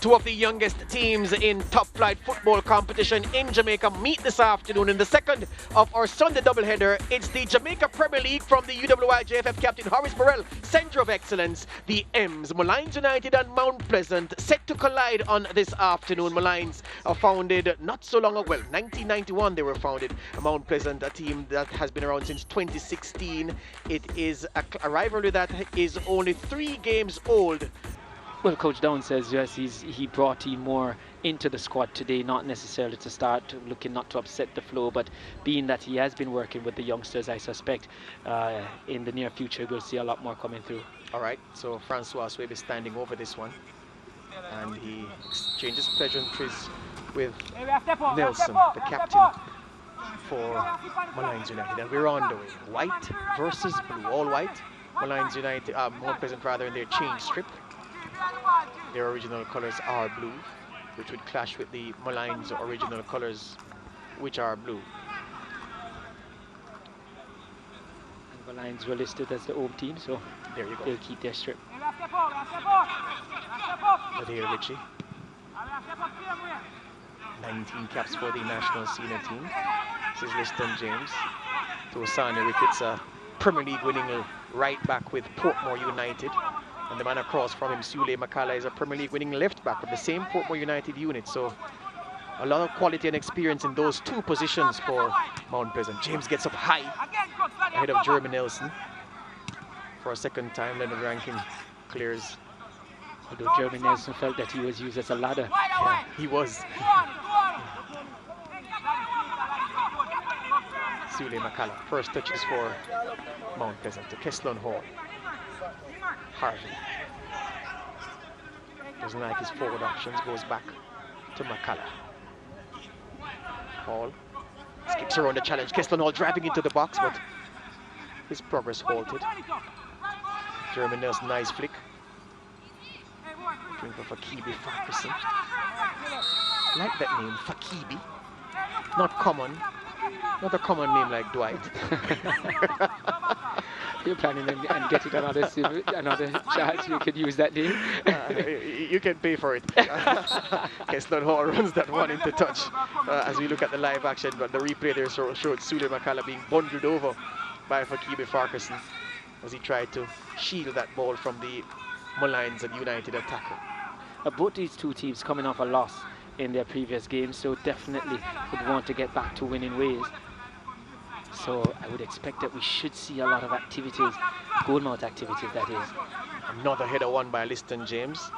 Two of the youngest teams in top flight football competition in Jamaica meet this afternoon in the second of our Sunday doubleheader. It's the Jamaica Premier League from the UWI-JFF captain Horace Burrell, Centre of Excellence. The M's, Molynes United and Mount Pleasant, set to collide on this afternoon. Molynes are founded not so long ago. Well, 1991 they were founded. Mount Pleasant, a team that has been around since 2016. It is a rivalry that is only 3 games old. Well, Coach Down says yes, he brought in more into the squad today, not necessarily to start looking not to upset the flow, but being that he has been working with the youngsters, I suspect in the near future we'll see a lot more coming through. All right, so Francois Swebe is standing over this one, and he exchanges pleasantries with Nelson, the captain for Molynes United, and we're on the way. White versus blue, all white. Molynes United, Mount Pleasant rather, in their change strip. Their original colors are blue, which would clash with the Molynes original colors, which are blue. And Molynes were listed as the home team, so there you go. They'll keep their strip. Adair Ritchie, 19 caps for the national senior team. This is Liston James. Tosani Ricketts, a Premier League winning right back with Portmore United. And the man across from him, Sule Makala, is a Premier League winning left back with the same Portmore United unit. So a lot of quality and experience in those 2 positions for Mount Pleasant. James gets up high ahead of Jeremy Nelson. For a second time, Leonard Rankin clears. Although Jeremy Nelson felt that he was used as a ladder. Yeah, he was. Sule Makala, first touches for Mount Pleasant to Kesslon Hall. Harvey doesn't like his forward options, goes back to Makala. Hall skips around the challenge. Kesslon Hall driving into the box, but his progress halted. Jeremy Nelson, nice flick. Looking for Fakibi Farquharson. Like that name, Fakibi. Not common. Not a common name like Dwight. You're planning and getting another charge, you could use that name. You can pay for it. Kesslon Hall runs that one into touch. As we look at the live action, but the replay there showed Sule Makala being bundled over by Fakibi Farquharson as he tried to shield that ball from the Molynes and United attacker. Both these 2 teams coming off a loss in their previous games, so definitely would want to get back to winning ways. So I would expect that we should see a lot of activities, goalmouth activities that is. Another header won by Liston James.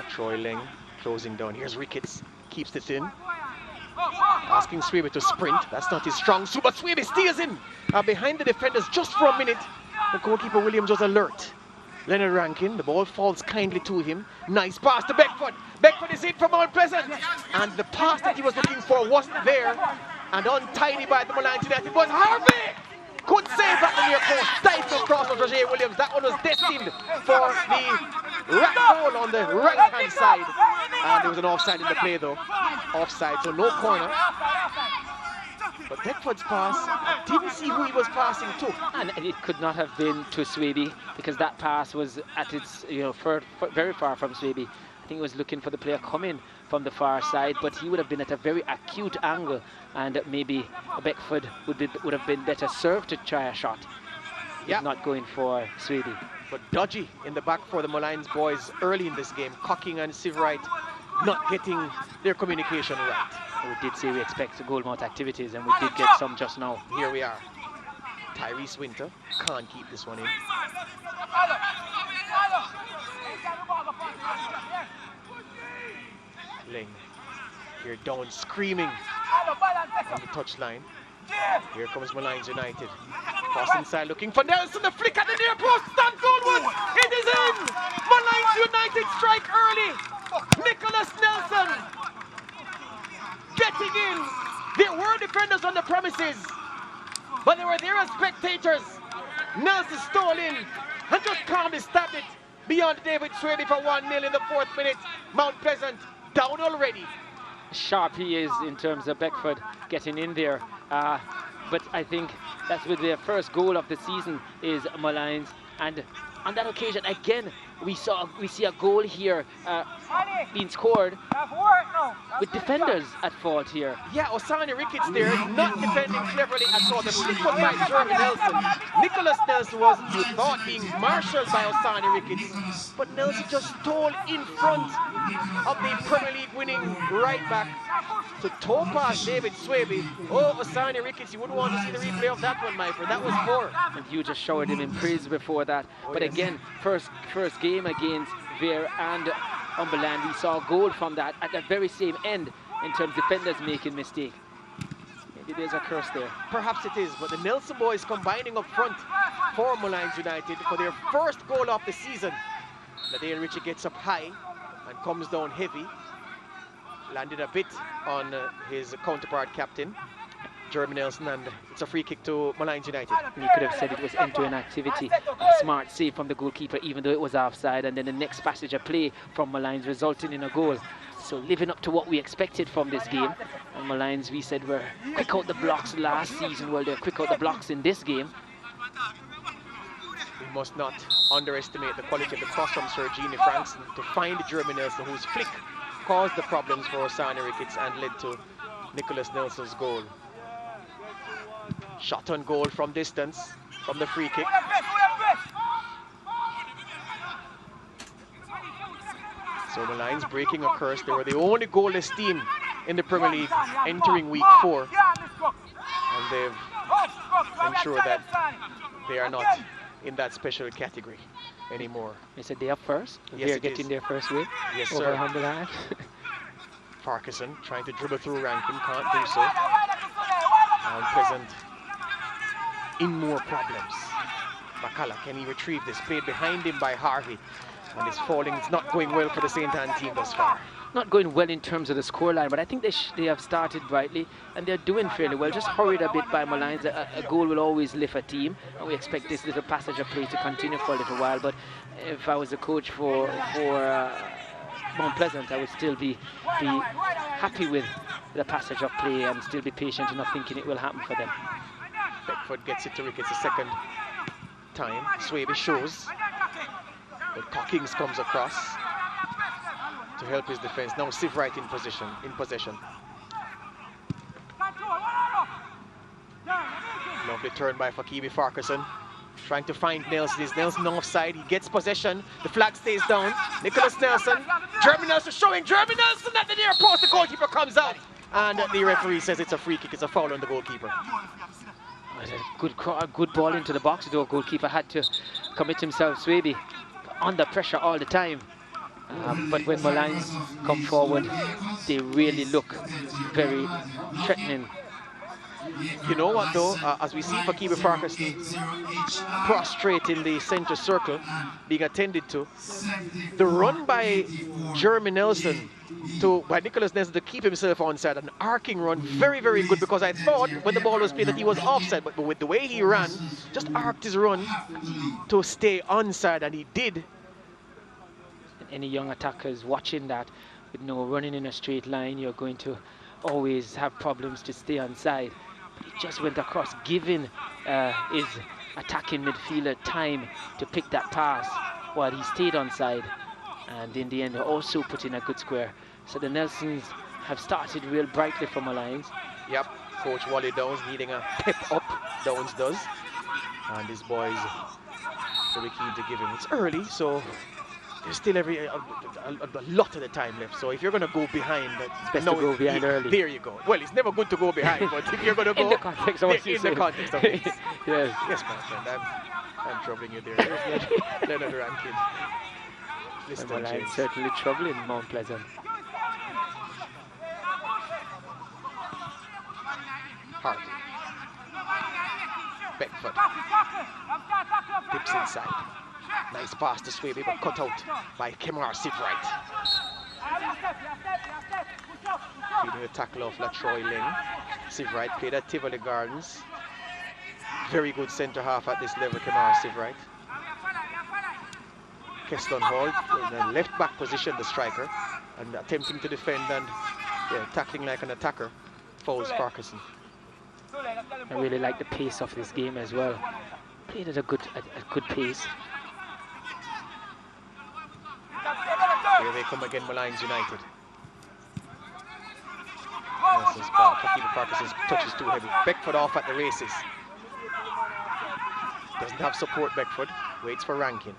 Troy Leng closing down. Here's Ricketts, keeps it in. Asking Swebe to sprint. That's not his strong suit, but Swebe steers in behind the defenders just for a minute. The goalkeeper Williams was alert. Leonard Rankin, the ball falls kindly to him. Nice pass to Beckford. Beckford is in from Mount Pleasant. And the pass that he was looking for wasn't there. And untidy by the Molynes United was Harvey! Could save that the near post. Stifle cross of Roger Williams. That one was destined for the rat goal on the right-hand side. And there was an offside in the play though. Offside, so no corner. But Beckford's pass, I didn't see who he was passing to. And it could not have been to Swebe, because that pass was at its, very far from Swebe. I think he was looking for the player coming from the far side, but he would have been at a very acute angle, and maybe Beckford would have been better served to try a shot. Yeah. Not going for Swebe. But dodgy in the back for the Molynes boys early in this game. Cocking and Sivrite not getting their communication right. We did say we expect goalmouth activities, and we did get some just now. Here we are. Tyrese Winter can't keep this one in. Ling, here down screaming on the touchline. Here comes Molynes United. Cross inside looking for Nelson, the flick at the near post, stand goalwards. It is in! Molynes United strike early. Nicholas Nelson getting in. There were defenders on the premises, but they were there as spectators. Nelson stole in and just calmly stabbed it beyond David Swebe for 1-0 in the 4th minute. Mount Pleasant down already. Sharp he is in terms of Beckford getting in there. But I think that's with their first goal of the season is Molynes. And on that occasion, again, we see a goal here being scored with defenders at fault here. Yeah, Osani Ricketts there, not defending cleverly at all. The flick was by Jeremy Nelson. Nicholas Nelson was, you thought, being marshaled by Osani Ricketts, but Nelson just stole in front of the Premier League winning right back to toe past David Swaby. Oh, Osani Ricketts, you wouldn't want to see the replay of that one, my friend. That was poor. And you just showered him in praise before that. Oh, but yes. Again, first game against Vere and Umberland, we saw a goal from that at the very same end in terms of defenders making mistake. Maybe there's a curse there. Perhaps it is, but the Nelson boys combining up front for Molynes United for their first goal of the season. Ladale Ritchie gets up high and comes down heavy. Landed a bit on his counterpart captain, Jeremy Nelson, and it's a free kick to Molynes United. You could have said it was end-to-end activity. A smart save from the goalkeeper, even though it was offside, and then the next passage of play from Molynes resulting in a goal. So living up to what we expected from this game. And Molynes, we said, were quick out the blocks last season. Well, they're quick out the blocks in this game. We must not underestimate the quality of the cross from Sir Jeannie Frankson to find Jeremy Nelson, whose flick caused the problems for Osani Ricketts and led to Nicholas Nelson's goal. Shot on goal from distance, from the free kick. So Molynes breaking a curse. They were the only goalless team in the Premier League entering week 4. And they've ensured that they are not in that special category anymore. Is it they up first? Yes, they're getting their first win. Yes, over sir. Umberland. Farquharson trying to dribble through Rankin, can't do so. And Pleasant in more problems. Makala, can he retrieve this? Played behind him by Harvey. And his falling is not going well for the St. Anne team thus far. Not going well in terms of the scoreline, but I think they have started brightly and they're doing fairly well. Just hurried a bit by Molynes. A goal will always lift a team, and we expect this little passage of play to continue for a little while. But if I was a coach for Mount Pleasant, I would still be happy with the passage of play and still be patient enough thinking it will happen for them. Beckford gets it to Ricketts a second time. Swaby shows. But Cockings comes across to help his defense. Now Siv Wright in possession. Lovely turn by Fakibi Farquharson. Trying to find Nelson. Is Nelson offside? He gets possession. The flag stays down. Nicholas Nelson. Jeremy Nelson showing. Jeremy Nelson at the near post. The goalkeeper comes out. And the referee says it's a free kick. It's a foul on the goalkeeper. A good ball into the box, though. Goalkeeper had to commit himself. Swaby under pressure all the time. But when Molynes come forward, they really look very threatening. You know what though, as we see Fakibi Farquharson prostrate in the center circle, being attended to, the run by Jeremy Nelson by Nicholas Nelson to keep himself onside, an arcing run, very, very good, because I thought when the ball was played that he was offside, but with the way he ran, just arced his run to stay onside, and he did. Any young attackers watching that, with no running in a straight line, you're going to always have problems to stay onside. But he just went across, giving his attacking midfielder time to pick that pass while he stayed onside. And in the end, also put in a good square. So the Nelsons have started real brightly for Molynes. Yep, Coach Wally Downs needing a pep up, Downs does. And his boys very keen to give him. It's early, so there's still a lot of the time left. So if you're going to go behind, it's best to go behind early. There you go. Well, it's never good to go behind, but if you're going to go in the context of what you said. In the context of this. Yes. Yes, my friend. I'm troubling you there. Leonard Rankin. Molynes certainly troubling Mount Pleasant. Hart. Beckford. Dips inside. Nice pass to Swaby, but cut out by Kemar Sivright. Feeding the tackle off Latroy Ling. Sivright played at Tivoli Gardens. Very good centre half at this level, Kemar Sivright. Keston Hall in the left back position, the striker, and attempting to defend and tackling like an attacker, fouls Farquharson. I really like the pace of this game as well. Played at a good pace. Here they come again, Molynes United. Nelson's ball, for keeper purposes, touch is too heavy. Beckford off at the races. Doesn't have support, Beckford. Waits for Rankin.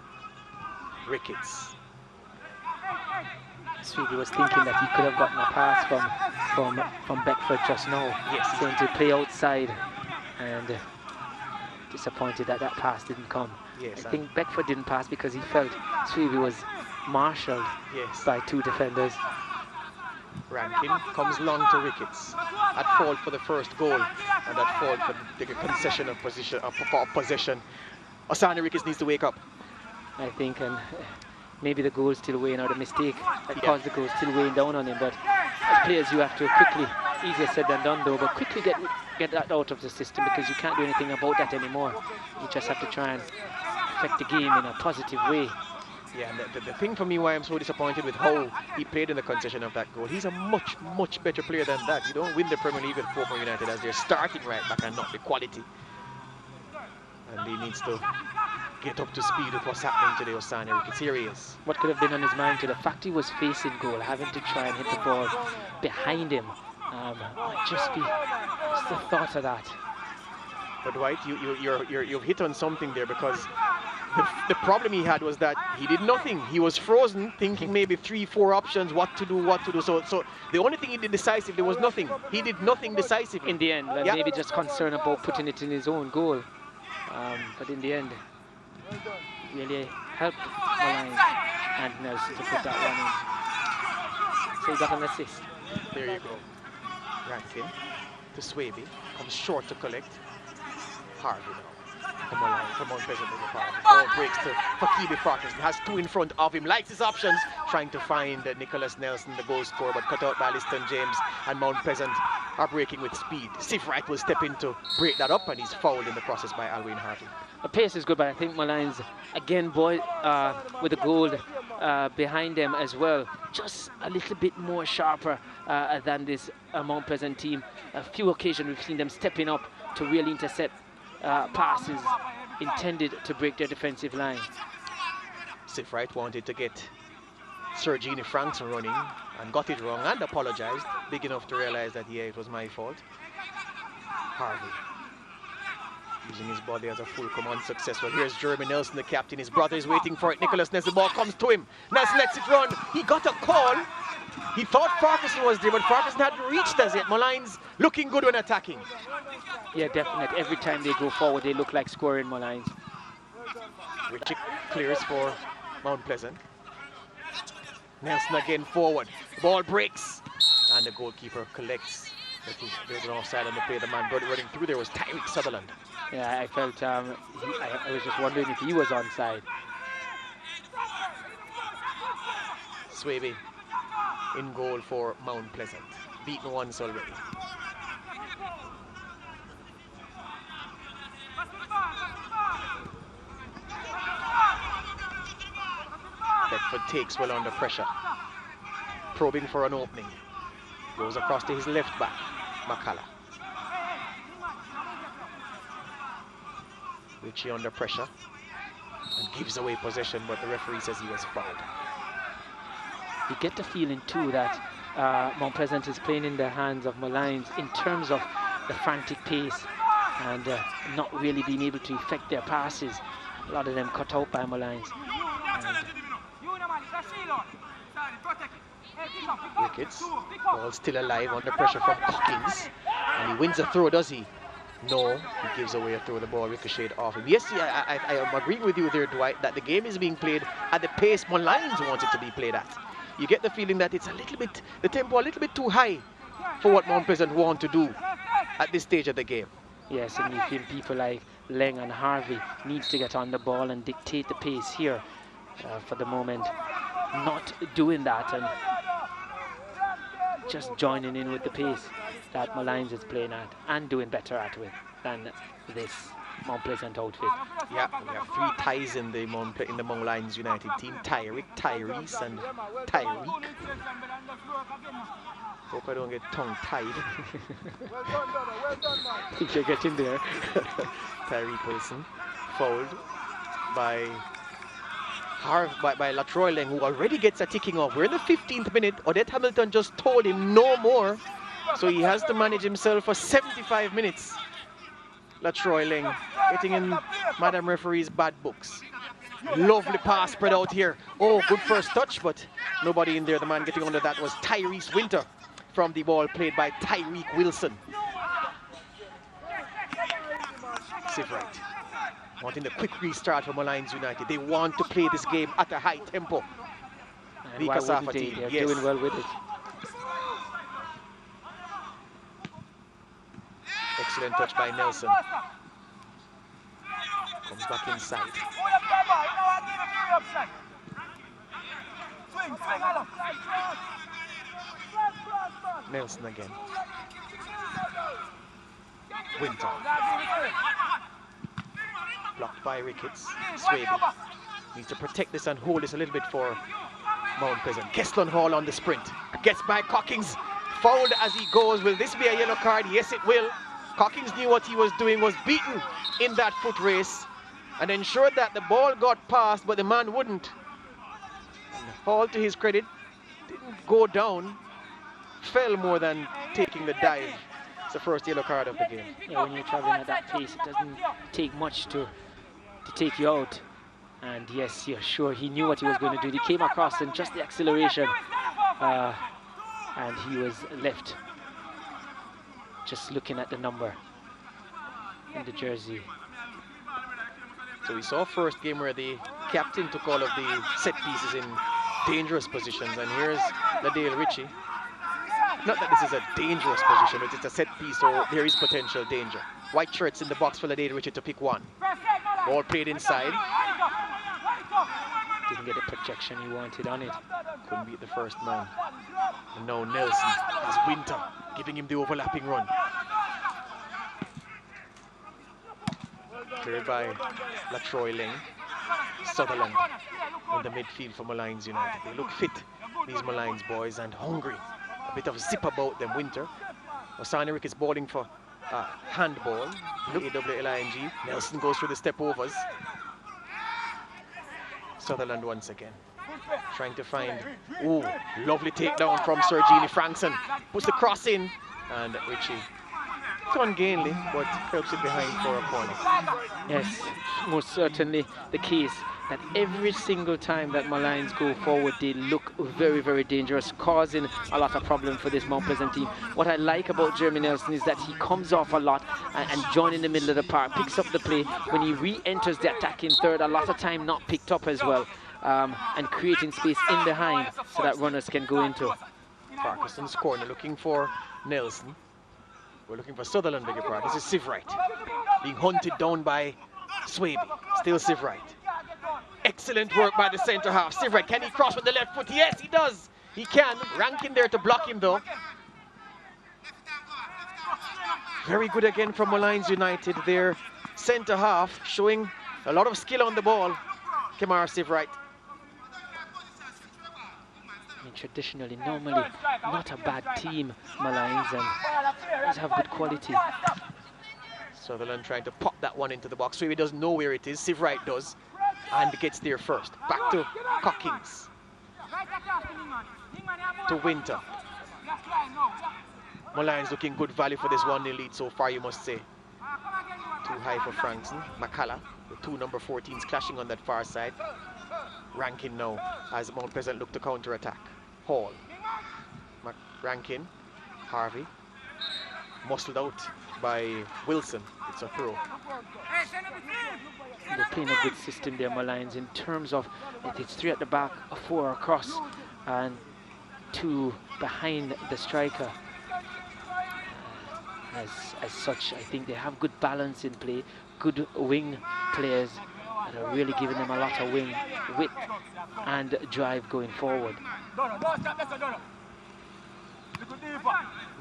Ricketts. Sweetie was thinking that he could have gotten a pass from Beckford just now. Yes. Saying to play outside, and disappointed that that pass didn't come. Yes. I think Beckford didn't pass because he felt Sweetie was marshaled by two defenders. Rankin comes long to Ricketts. At fault for the first goal, and at fault for the concession of possession. Osani Ricketts needs to wake up. I think, and maybe the goal still weighing, or the mistake that caused the goal still weighing down on him. But as players, you have to quickly, easier said than done though, but quickly get that out of the system, because you can't do anything about that anymore. You just have to try and affect the game in a positive way. Yeah, and the thing for me why I'm so disappointed with how he played in the concession of that goal, he's a much better player than that. You don't win the Premier League with Portmore United as they're starting right back and not the quality. And he needs to get up to speed with what's happening today, Osani Ricketts. Here he is. What could have been on his mind to the fact he was facing goal, having to try and hit the ball behind him. Just the thought of that. But Dwight, you've hit on something there, because the problem he had was that he did nothing. He was frozen, thinking maybe 3-4 options, what to do. So the only thing he did decisive, there was nothing. He did nothing decisive. In the end, and maybe just concerned about putting it in his own goal. But in the end, really helped Molynes and Nelson to put that one in. So he got an assist. There you go. Rankin to Swaby, comes short to collect. Harvey now. Come on, Pleasant with the foul. Ball breaks to Fakibi Farkas. He has two in front of him, likes his options, trying to find Nicholas Nelson, the goal scorer, but cut out by Liston James, and Mount Pleasant are breaking with speed. Sif Wright will step in to break that up, and he's fouled in the process by Alwyn Harvey. The pace is good, but I think Molynes, again, with the goal behind them as well, just a little bit more sharper than this Mount Pleasant team. A few occasions we've seen them stepping up to really intercept passes intended to break their defensive line. Sif Wright wanted to get Sergini Franks running and got it wrong and apologized, big enough to realize that, yeah, it was my fault. Harvey using his body as a fulcrum, unsuccessful. Here's Jeremy Nelson, the captain. His brother is waiting for it. Nicholas Nelson, the ball comes to him. Nelson lets it run. He got a call. He thought Farquharson was there, but Farquharson hadn't reached as yet. Molynes looking good when attacking. Yeah, definitely. Every time they go forward, they look like scoring, Molynes. Richie clears for Mount Pleasant. Nelson again forward. The ball breaks, and the goalkeeper collects. I think there's an offside on the play. The man running through there was Tyreek Sutherland. Yeah, I felt, I was just wondering if he was onside. Swaby in goal for Mount Pleasant. Beaten once already. Bedford takes well under pressure. Probing for an opening. Goes across to his left back, Makala. Richie under pressure and gives away possession, but the referee says he was fouled. You get the feeling too that Mount Pleasant is playing in the hands of Molynes in terms of the frantic pace and not really being able to effect their passes. A lot of them cut out by Molynes. Ricketts, ball still alive under pressure from Cockins, and he wins a throw, does he? No, he gives away a throw, the ball ricocheted off him. Yes, I am agreeing with you there, Dwight, that the game is being played at the pace Molynes want it to be played at. You get the feeling that it's a little bit, the tempo a little bit too high for what Mount Pleasant want to do at this stage of the game. Yes, and you feel people like Leng and Harvey needs to get on the ball and dictate the pace here. For the moment, not doing that and just joining in with the pace that Molynes is playing at and doing better at with than this Mount Pleasant outfit. Yeah, we have three ties in the Molynes United team: Tyrick, Tyrese, and Tyreek. Hope I don't get tongue-tied. I think you're getting there. Tyreek Wilson, fouled by by Latroy Leng, who already gets a ticking off. We're in the 15th minute. Odette Hamilton just told him no more. So he has to manage himself for 75 minutes. Latroy Leng getting in Madam Referee's bad books. Lovely pass spread out here. Oh, good first touch, but nobody in there. The man getting under that was Tyrese Winter from the ball played by Tyreek Wilson. Save right. Wanting the quick restart for Molynes United. They want to play this game at a high tempo. And why wouldn't they? They're doing well with it. Excellent touch by Nelson. Comes back inside. Nelson again. Winter. Blocked by Ricketts. Swaby needs to protect this and hold this a little bit for Mount Pleasant. Keston Hall on the sprint. Gets by Cockings. Fouled as he goes. Will this be a yellow card? Yes, it will. Cockings knew what he was doing, was beaten in that foot race and ensured that the ball got past, but the man wouldn't. And Hall, to his credit, didn't go down, fell more than taking the dive. It's the first yellow card of the game. Yeah, when you're traveling at that pace, it doesn't take much to take you out. And yes, you're sure he knew what he was going to do. He came across in just the acceleration, and he was left just looking at the number in the jersey. So we saw first game where the captain took all of the set pieces in dangerous positions, and here's Ladale Ritchie. Not that this is a dangerous position, but it's a set piece, so there is potential danger. White shirts in the box for Ladale Ritchie to pick one. Ball played inside. Didn't get the projection he wanted on it. Couldn't beat the first man. And now Nelson has Winter giving him the overlapping run. Cleared by Latroy Leng. Sutherland in the midfield for Molynes United. They look fit, these Molynes boys, and hungry. A bit of zip about them. Winter. Osani Ricketts balling for handball. AWLING. Nelson goes through the step overs. Sutherland once again. Trying to find, ooh, lovely takedown from Sir Genie Frankson. Puts the cross in, and Ritchie, it's ungainly, but helps it behind for a corner. Yes, most certainly the case that every single time that Molynes go forward, they look very, very dangerous, causing a lot of problem for this Mount Pleasant team. What I like about Jeremy Nelson is that he comes off a lot and joins in the middle of the park, picks up the play. When he re-enters the attacking third, a lot of time not picked up as well, and creating space in behind so that runners can go into. Parkinson's corner looking for Nelson. We're looking for Sutherland, beg your pardon. This is Sivright being hunted down by Swaby. Still Sivright. Excellent work by the centre half. Sivright, can he cross with the left foot? Yes, he does. He can. Rankin there to block him though. Very good again from Molynes United. Their centre half showing a lot of skill on the ball. Kemar Sivright. Traditionally, normally, not a bad team, Molynes, and does have good quality. Sutherland trying to pop that one into the box. Swaby doesn't know where it is. Sivright does, and gets there first. Back to Cockings. To Winter. Molynes looking good value for this 1-0 lead so far, you must say. Too high for Frankson. Makala, the two number 14s clashing on that far side. Rankin now as Mount Pleasant look to counter-attack. Hall. Rankin. Harvey. Muscled out by Wilson. It's a throw. They're playing a good system there, Molynes, in terms of it's 3 at the back, a 4 across, and 2 behind the striker. As such, I think they have good balance in play, good wing players that are really giving them a lot of wing width and drive going forward.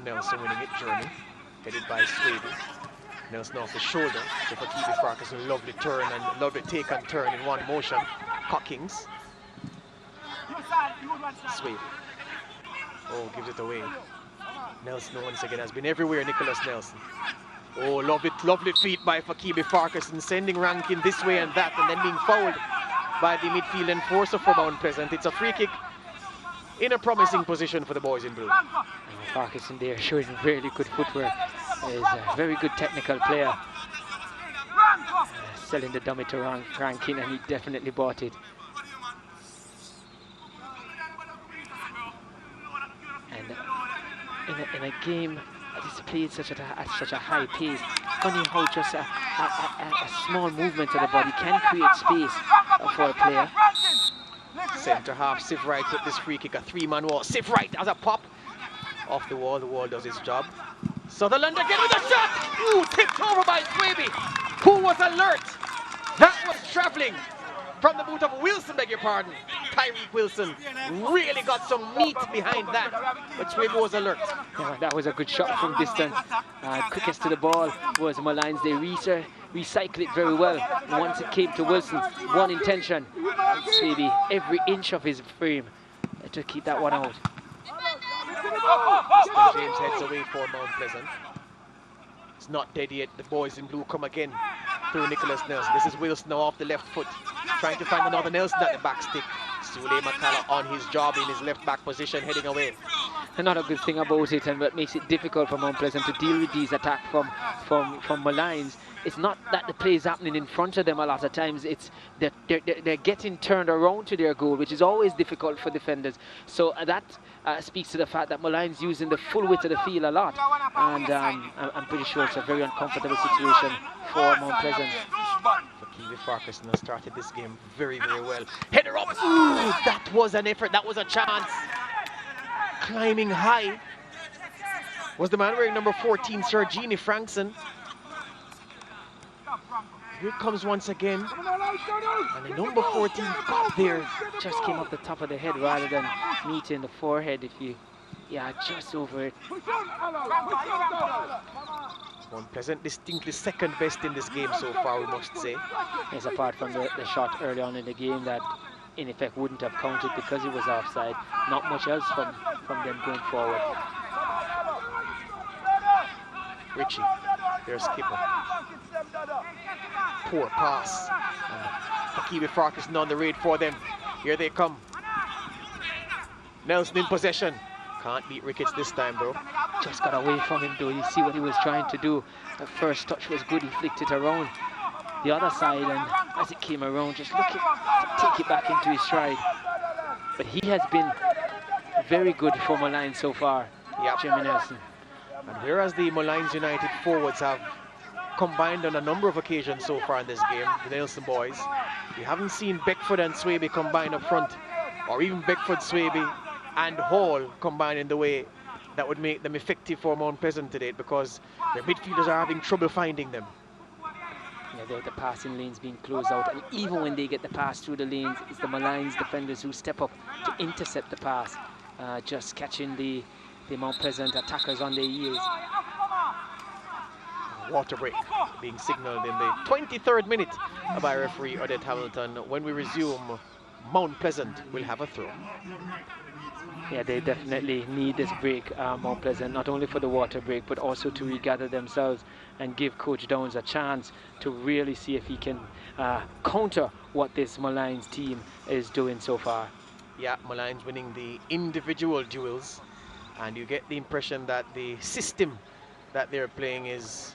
Nelson winning it, Journey, headed by Swaby. Nelson off the shoulder to Fakibi Farkas, lovely turn and lovely take and turn in one motion. Cockings. Swaby. Oh, gives it away. Nelson once again has been everywhere, Nicholas Nelson. Oh, lovely feet by Fakibi Farkas, sending Rankin this way and that, and then being fouled by the midfield enforcer for Mount Pleasant. It's a free kick in a promising position for the boys in blue. Farquharson there showing really good footwork. He's a very good technical player. Selling the dummy to Rankin, and he definitely bought it. And in a game that is played at such a high pace, funny how just a small movement of the body can create space for a player. Centre half, Siv Wright with this free kick, a three-man wall. Siv Wright has a pop off the wall does its job. Sutherland again with a shot! Ooh, tipped over by Swaby, who was alert. That was travelling from the boot of Wilson, beg your pardon. Tyreek Wilson really got some meat behind that, but Swaby was alert. Yeah, that was a good shot from distance. Quickest to the ball was Molynes. They recycled it very well. And once it came to Wilson, one intention. Swaby, every inch of his frame to keep that one out. Mr. James heads away for Mount Pleasant. It's not dead yet. The boys in blue come again through Nicholas Nelson. This is Wilson now off the left foot, trying to find another Nelson at the back stick. Sule McCalla on his job in his left back position, heading away. Another good thing about it, and what makes it difficult for Mount Pleasant to deal with these attacks from Molynes, it's not that the play is happening in front of them a lot of times. It's that they're getting turned around to their goal, which is always difficult for defenders. So that speaks to the fact that Molynes using the full width of the field a lot, and I'm pretty sure it's a very uncomfortable situation for Mount Pleasant. Kiwi Farquharson has started this game very, very well. Header up! Ooh, that was an effort, that was a chance. Climbing high was the man wearing number 14, Sergini Frankson. Here it comes once again. And the number 14 got there. Just came up the top of the head rather than meeting the forehead. Just over it. Mount Pleasant distinctly second best in this game so far, we must say. Yes, apart from the shot early on in the game that in effect wouldn't have counted because it was offside. Not much else from them going forward. Richie, their skipper. Poor pass. Kiwi Farquharson on the raid for them. Here they come. Nelson in possession. Can't beat Ricketts this time though. Just got away from him though. You see what he was trying to do. The first touch was good. He flicked it around the other side, and as it came around, just looking to take it back into his stride. But he has been very good for Molynes so far. Yep. Jimmy Nelson. And whereas the Molynes United forwards have combined on a number of occasions so far in this game, the Nelson boys, we haven't seen Beckford and Swaby combine up front, or even Beckford, Swaby and Hall combine in the way that would make them effective for Mount Pleasant today, because their midfielders are having trouble finding them. Yeah, the passing lanes being closed out, and even when they get the pass through the lanes, it's the Molynes defenders who step up to intercept the pass, just catching the Mount Pleasant attackers on their heels. Water break being signalled in the 23rd minute by referee Odette Hamilton. When we resume, Mount Pleasant will have a throw. Yeah, they definitely need this break, Mount Pleasant, not only for the water break, but also to regather themselves and give Coach Downs a chance to really see if he can counter what this Molynes team is doing so far. Yeah, Molynes winning the individual duels, and you get the impression that the system that they're playing is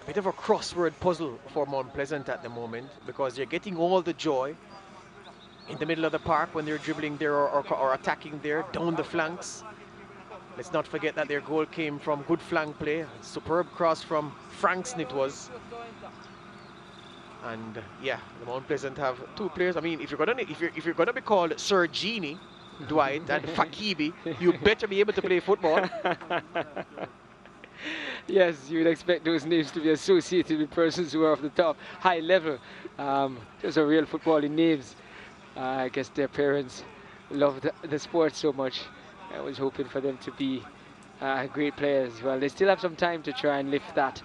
a bit of a crossword puzzle for Mount Pleasant at the moment, because they're getting all the joy in the middle of the park when they're dribbling there or attacking there down the flanks. Let's not forget that their goal came from good flank play. A superb cross from Frankson it was. And yeah, the Mount Pleasant have two players. I mean, if you're gonna be called Sir Genie, Dwight and Fakibi, you better be able to play football. Yes, you would expect those names to be associated with persons who are of the top, high level. Those are real footballing names. I guess their parents loved the sport so much. I was hoping for them to be great players. Well, they still have some time to try and lift that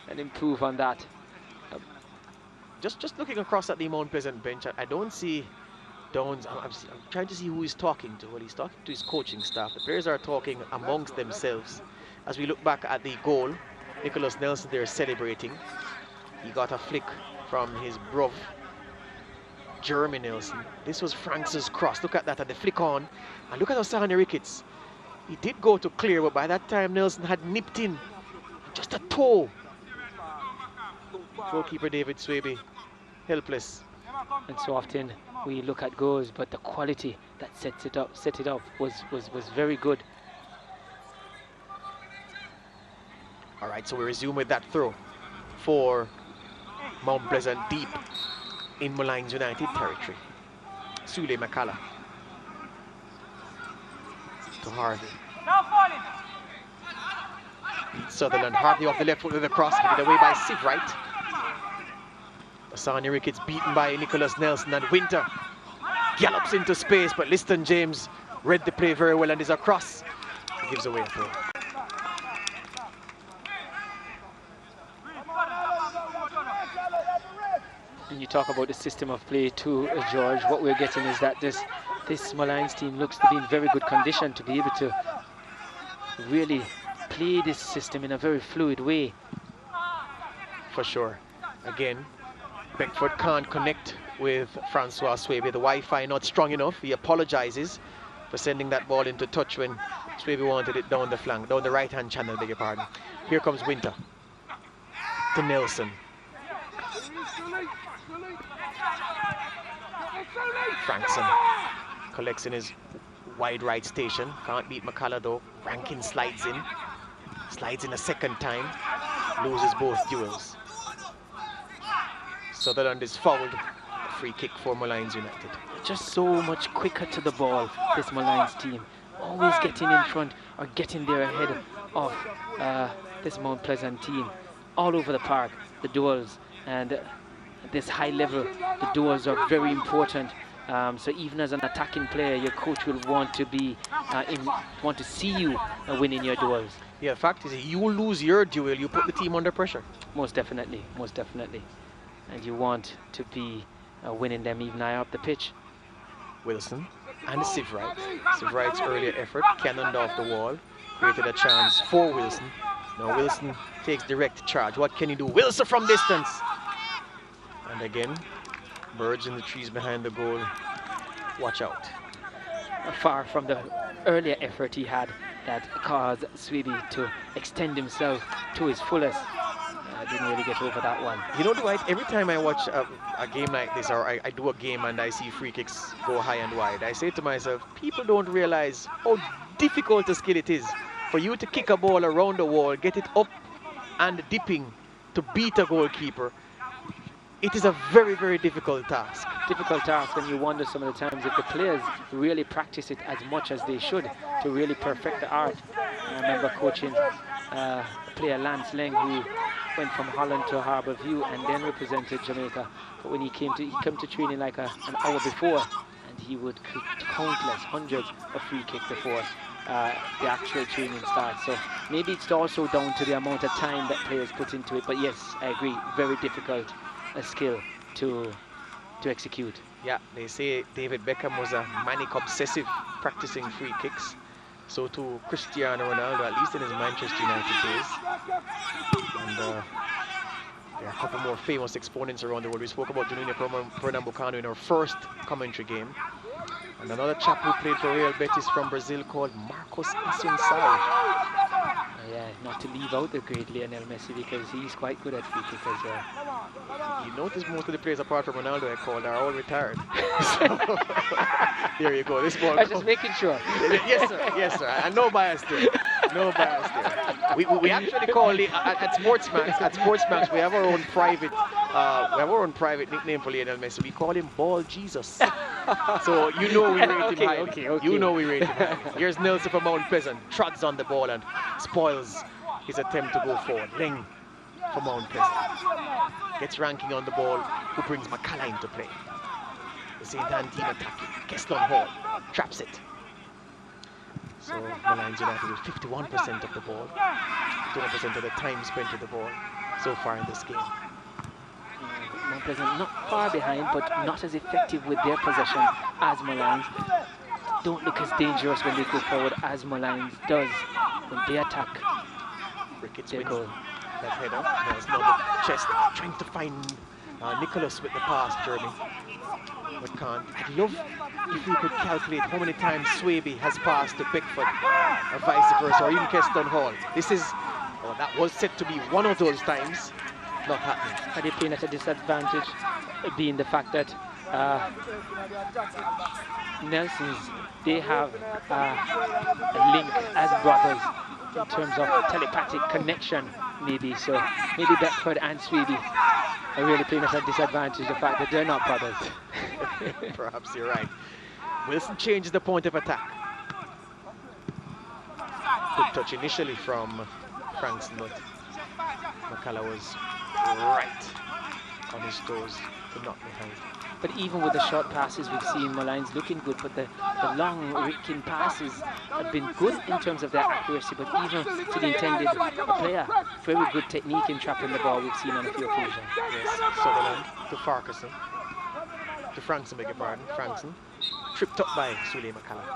and improve on that. Just looking across at the Mount Pleasant bench, I don't see Downs. I'm trying to see who he's talking to. Well, he's talking to his coaching staff. The players are talking amongst themselves. As we look back at the goal, Nicholas Nelson there celebrating. He got a flick from his bruv. Jeremy Nelson. This was Franks' cross. Look at that, at the flick on. And look at Osani Ricketts. He did go to clear, but by that time Nelson had nipped in. Just a toe. Goalkeeper David Swaby, helpless. And so often we look at goals, but the quality that set it up was very good. All right, so we resume with that throw for Mount Pleasant deep in Molynes United territory. Sule McCalla to Harvey. Beats Sutherland. Harvey off the left foot with the cross, headed away by Siv Wright. Asani Ricketts beaten by Nicholas Nelson, and Winter gallops into space, but Liston James read the play very well and is across. He gives away a throw. When you talk about the system of play too, George, what we're getting is that this Molynes team looks to be in very good condition to be able to really play this system in a very fluid way. For sure. Again, Beckford can't connect with Francois Swaby. The Wi-Fi not strong enough. He apologizes for sending that ball into touch when Swaby wanted it down the flank, down the right-hand channel, beg your pardon. Here comes Winter to Nelson. Frankson collects in his wide right station. Can't beat McCullough though. Rankin slides in a second time. Loses both duels. Sutherland is fouled. A free kick for Molynes United. Just so much quicker to the ball, this Molynes team. Always getting in front or getting there ahead of this Mount Pleasant team. All over the park, the duels, and this high level, the duels are very important. So even as an attacking player, your coach will want to be want to see you winning your duels. Yeah, the fact is, you lose your duel, you put the team under pressure. Most definitely, most definitely. And you want to be winning them even higher up the pitch. Wilson and Siv Wright. Siv Wright's earlier effort cannoned off the wall, created a chance for Wilson. Now Wilson takes direct charge. What can he do? Wilson from distance. And again, birds in the trees behind the goal. Watch out. Far from the earlier effort he had that caused Swaby to extend himself to his fullest. Didn't really get over that one. You know, Dwight, every time I watch a game like this, or I do a game and I see free kicks go high and wide, I say to myself, people don't realize how difficult a skill it is for you to kick a ball around the wall, get it up and dipping to beat a goalkeeper. It is a very, very difficult task. Difficult task, and you wonder some of the times if the players really practice it as much as they should to really perfect the art. I remember coaching player Lance Leng, who went from Holland to Harbour View and then represented Jamaica. But when he came to training like an hour before, and he would kick countless, hundreds of free kicks before the actual training starts. So maybe it's also down to the amount of time that players put into it. But yes, I agree, very difficult a skill to execute. Yeah, they say David Beckham was a manic obsessive practicing free kicks. So too Cristiano Ronaldo, at least in his Manchester United days. And there are a couple more famous exponents around the world. We spoke about Janine Pernambucano in our first commentary game. And another chap who played for Real Betis from Brazil called Marcos Assunção. Yeah, not to leave out the great Lionel Messi, because he's quite good at free kick as well. You notice most of the players apart from Ronaldo I called are all retired. So, there you go. This ball. I was just making sure. Yes, sir. Yes, sir. And no bias there. No bias there. We actually call at Sportsmax. We have our own private nickname for Lionel Messi. We call him Ball Jesus. So you know we rate him highly. Okay. You know we rate him highly. Here's Nelson from Mount Pleasant, trots on the ball and spoils his attempt to go forward. Leng for Mount Pleasant gets ranking on the ball, who brings McCullough into play. The St. Ann team attacking. Keston Hall traps it. So Molynes United with 51% of the ball, 51% of the time spent with the ball so far in this game. Mount Pleasant not far behind, but not as effective with their possession as Molynes. Don't look as dangerous when they go forward as Molynes does when they attack. Ricketts their wins goal. that header. There's now the chest, trying to find Nicholas with the pass, Jeremy. But can't. I'd love if we could calculate how many times Swaby has passed to Beckford, or vice versa, or even Keston Hall. This is, oh, that was said to be one of those times. Not happening. Are they playing at a disadvantage, being the fact that Nelson's, they have a link as brothers in terms of telepathic connection, maybe. So maybe Beckford and Swaby are really playing at a disadvantage, the fact that they're not brothers. Perhaps you're right. Wilson changes the point of attack. Good touch initially from Frankson, but McCullough was right on his toes to knock behind. But even with the short passes, we've seen Molynes looking good, but the long raking passes have been good in terms of their accuracy, but even to the intended player, very good technique in trapping the ball we've seen on a few occasions. Yes, Sutherland to Farquharson, to Frankson, beg your pardon, Frankson, tripped up by Sule McCullough.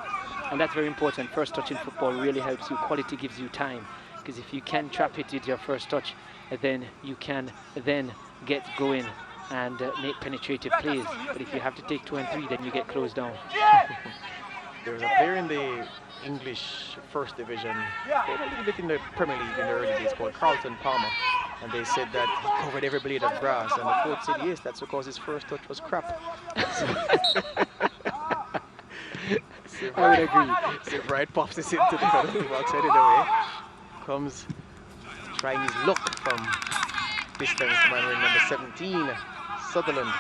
And that's very important. First touch in football really helps you. Quality gives you time, because if you can trap it with your first touch, then you can then get going and make penetrative plays. But if you have to take 2 and 3, then you get closed down. There was a player in the English First Division, played a little bit in the Premier League in the early days, called Carlton Palmer, and they said that he covered every blade of grass, and the coach said yes, that's because his first touch was crap. I would agree. So Bright pops this into the penalty box, headed away. Comes trying his luck from distance, man wearing number 17, Sutherland.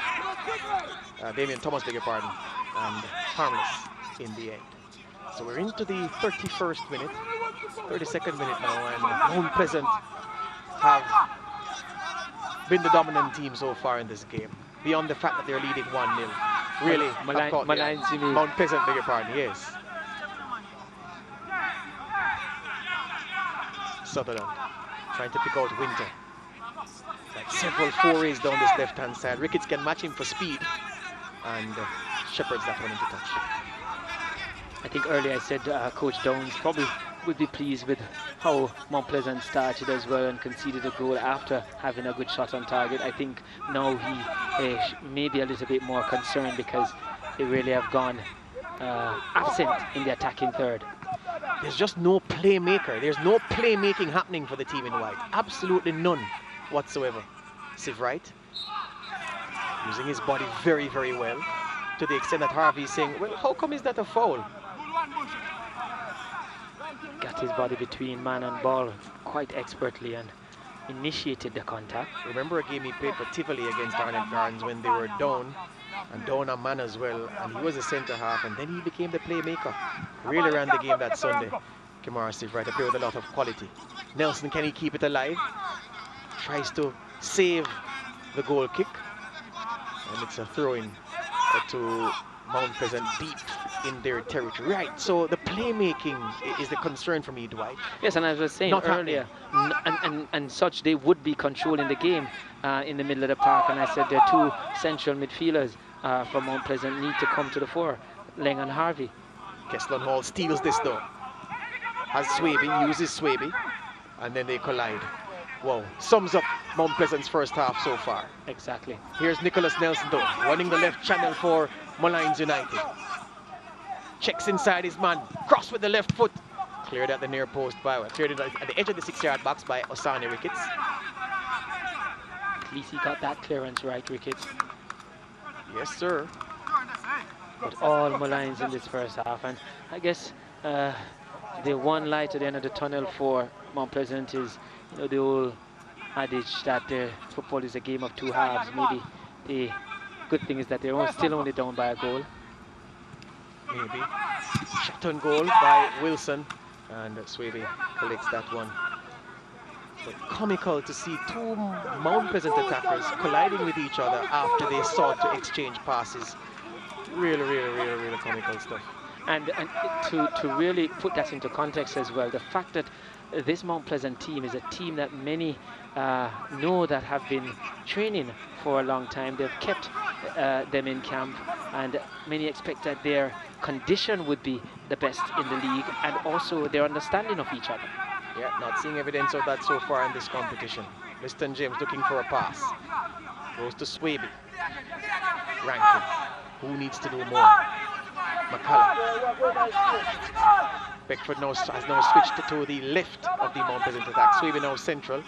Damien Thomas, beg your pardon, and harmless in the end. So we're into the 31st minute, 32nd minute now, and Mount Pleasant have been the dominant team so far in this game, beyond the fact that they're leading 1-0. Really, Molynes, you mean? Mount Pleasant, beg your pardon, yes. Sutherland trying to pick out Winter. Like several forays down this left-hand side. Ricketts can match him for speed, and Shepherd's that one into touch. I think earlier I said Coach Downs probably would be pleased with how Mount Pleasant started as well and conceded a goal after having a good shot on target. I think now he may be a little bit more concerned because they really have gone absent in the attacking third. There's just no playmaker. There's no playmaking happening for the team in white. Absolutely none whatsoever. Siv Wright using his body very, very well, to the extent that Harvey is saying, well, how come is that a foul? Got his body between man and ball quite expertly and initiated the contact. Remember a game he played for Tivoli against Arnett Gardens when they were down, and down a man as well, and he was a centre half, and then he became the playmaker. Really ran the game that Sunday. Kamara Siv Wright, a player with a lot of quality. Nelson, can he keep it alive? Tries to save the goal kick, and it's a throw-in to Mount Pleasant deep in their territory. Right, so the playmaking is the concern for me, Dwight. Yes, and as I was saying earlier, and such, they would be controlling the game in the middle of the park, and I said their two central midfielders from Mount Pleasant need to come to the fore, Leng and Harvey. Keston Hall steals this though. Has Swaby, uses Swaby, and then they collide. Wow, sums up Mount Pleasant's first half so far. Exactly. Here's Nicholas Nelson though, running the left channel for Molynes United. Checks inside his man, cross with the left foot. Cleared at the near post by, cleared it at the edge of the 6-yard box by Osane Ricketts. At least he got that clearance right, Ricketts. Yes, sir. But all Molynes in this first half, and I guess the one light at the end of the tunnel for Mount Pleasant is, you know, the old adage that football is a game of two halves. Maybe the good thing is that they're still only down by a goal. Maybe. Shot on goal by Wilson, and Swaby collects that one. But comical to see two Mount Pleasant attackers colliding with each other after they sought to exchange passes. Really comical stuff. And to really put that into context as well, the fact that this Mount Pleasant team is a team that many know that have been training for a long time. They've kept them in camp, and many expect that their condition would be the best in the league, and also their understanding of each other. Yeah, not seeing evidence of that so far in this competition. Liston James looking for a pass. Goes to Swaby. Rankin. Who needs to do more? McCullough. Beckford now has now switched to the left of the Mount Pleasant attack. Swaby now central.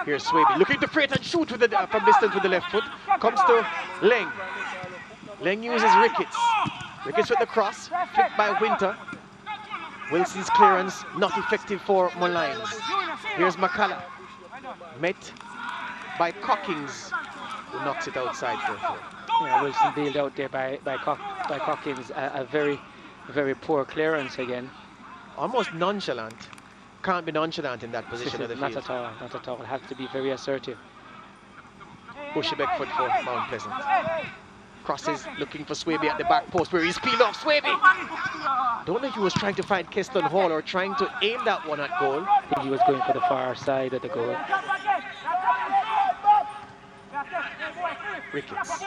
Here's Swaby looking to create and shoot with the, from distance with the left foot. Comes to Leng. Leng uses Ricketts. Ricketts with the cross. Flicked by Winter. Wilson's clearance not effective for Molynes. Here's McCullough. Met by Cockings, who knocks it outside for a foul. Yeah, Wilson bailed out there by Cockings. A very, very poor clearance again. Almost nonchalant. Can't be nonchalant in that position of the field. Not at all, not at all. Have to be very assertive. Bushy Beckford for Mount Pleasant. Crosses, looking for Swaby at the back post where he's peeled off. Swaby! Don't know if he was trying to find Keston Hall or trying to aim that one at goal. I think he was going for the far side of the goal. Ricketts.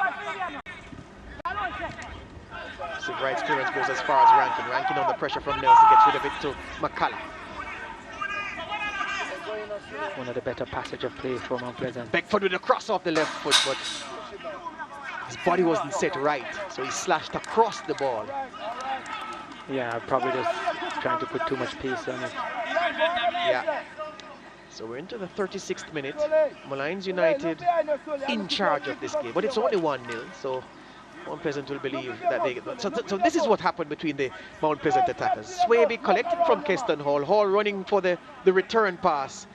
Sid Wright's clearance goes as far as Rankin. Rankin under pressure from Nelson, gets rid of it to McCullough. One of the better passage of play for Mount Pleasant. Beckford with a cross off the left foot, but his body wasn't set right, so he slashed across the ball. Yeah, probably just trying to put too much pace on it. Yeah. So we're into the 36th minute. Molynes United in charge of this game, but it's only 1-0, so Mount Pleasant will believe that they... So this is what happened between the Mount Pleasant attackers. Swaby collected from Keston Hall, Hall running for the return pass.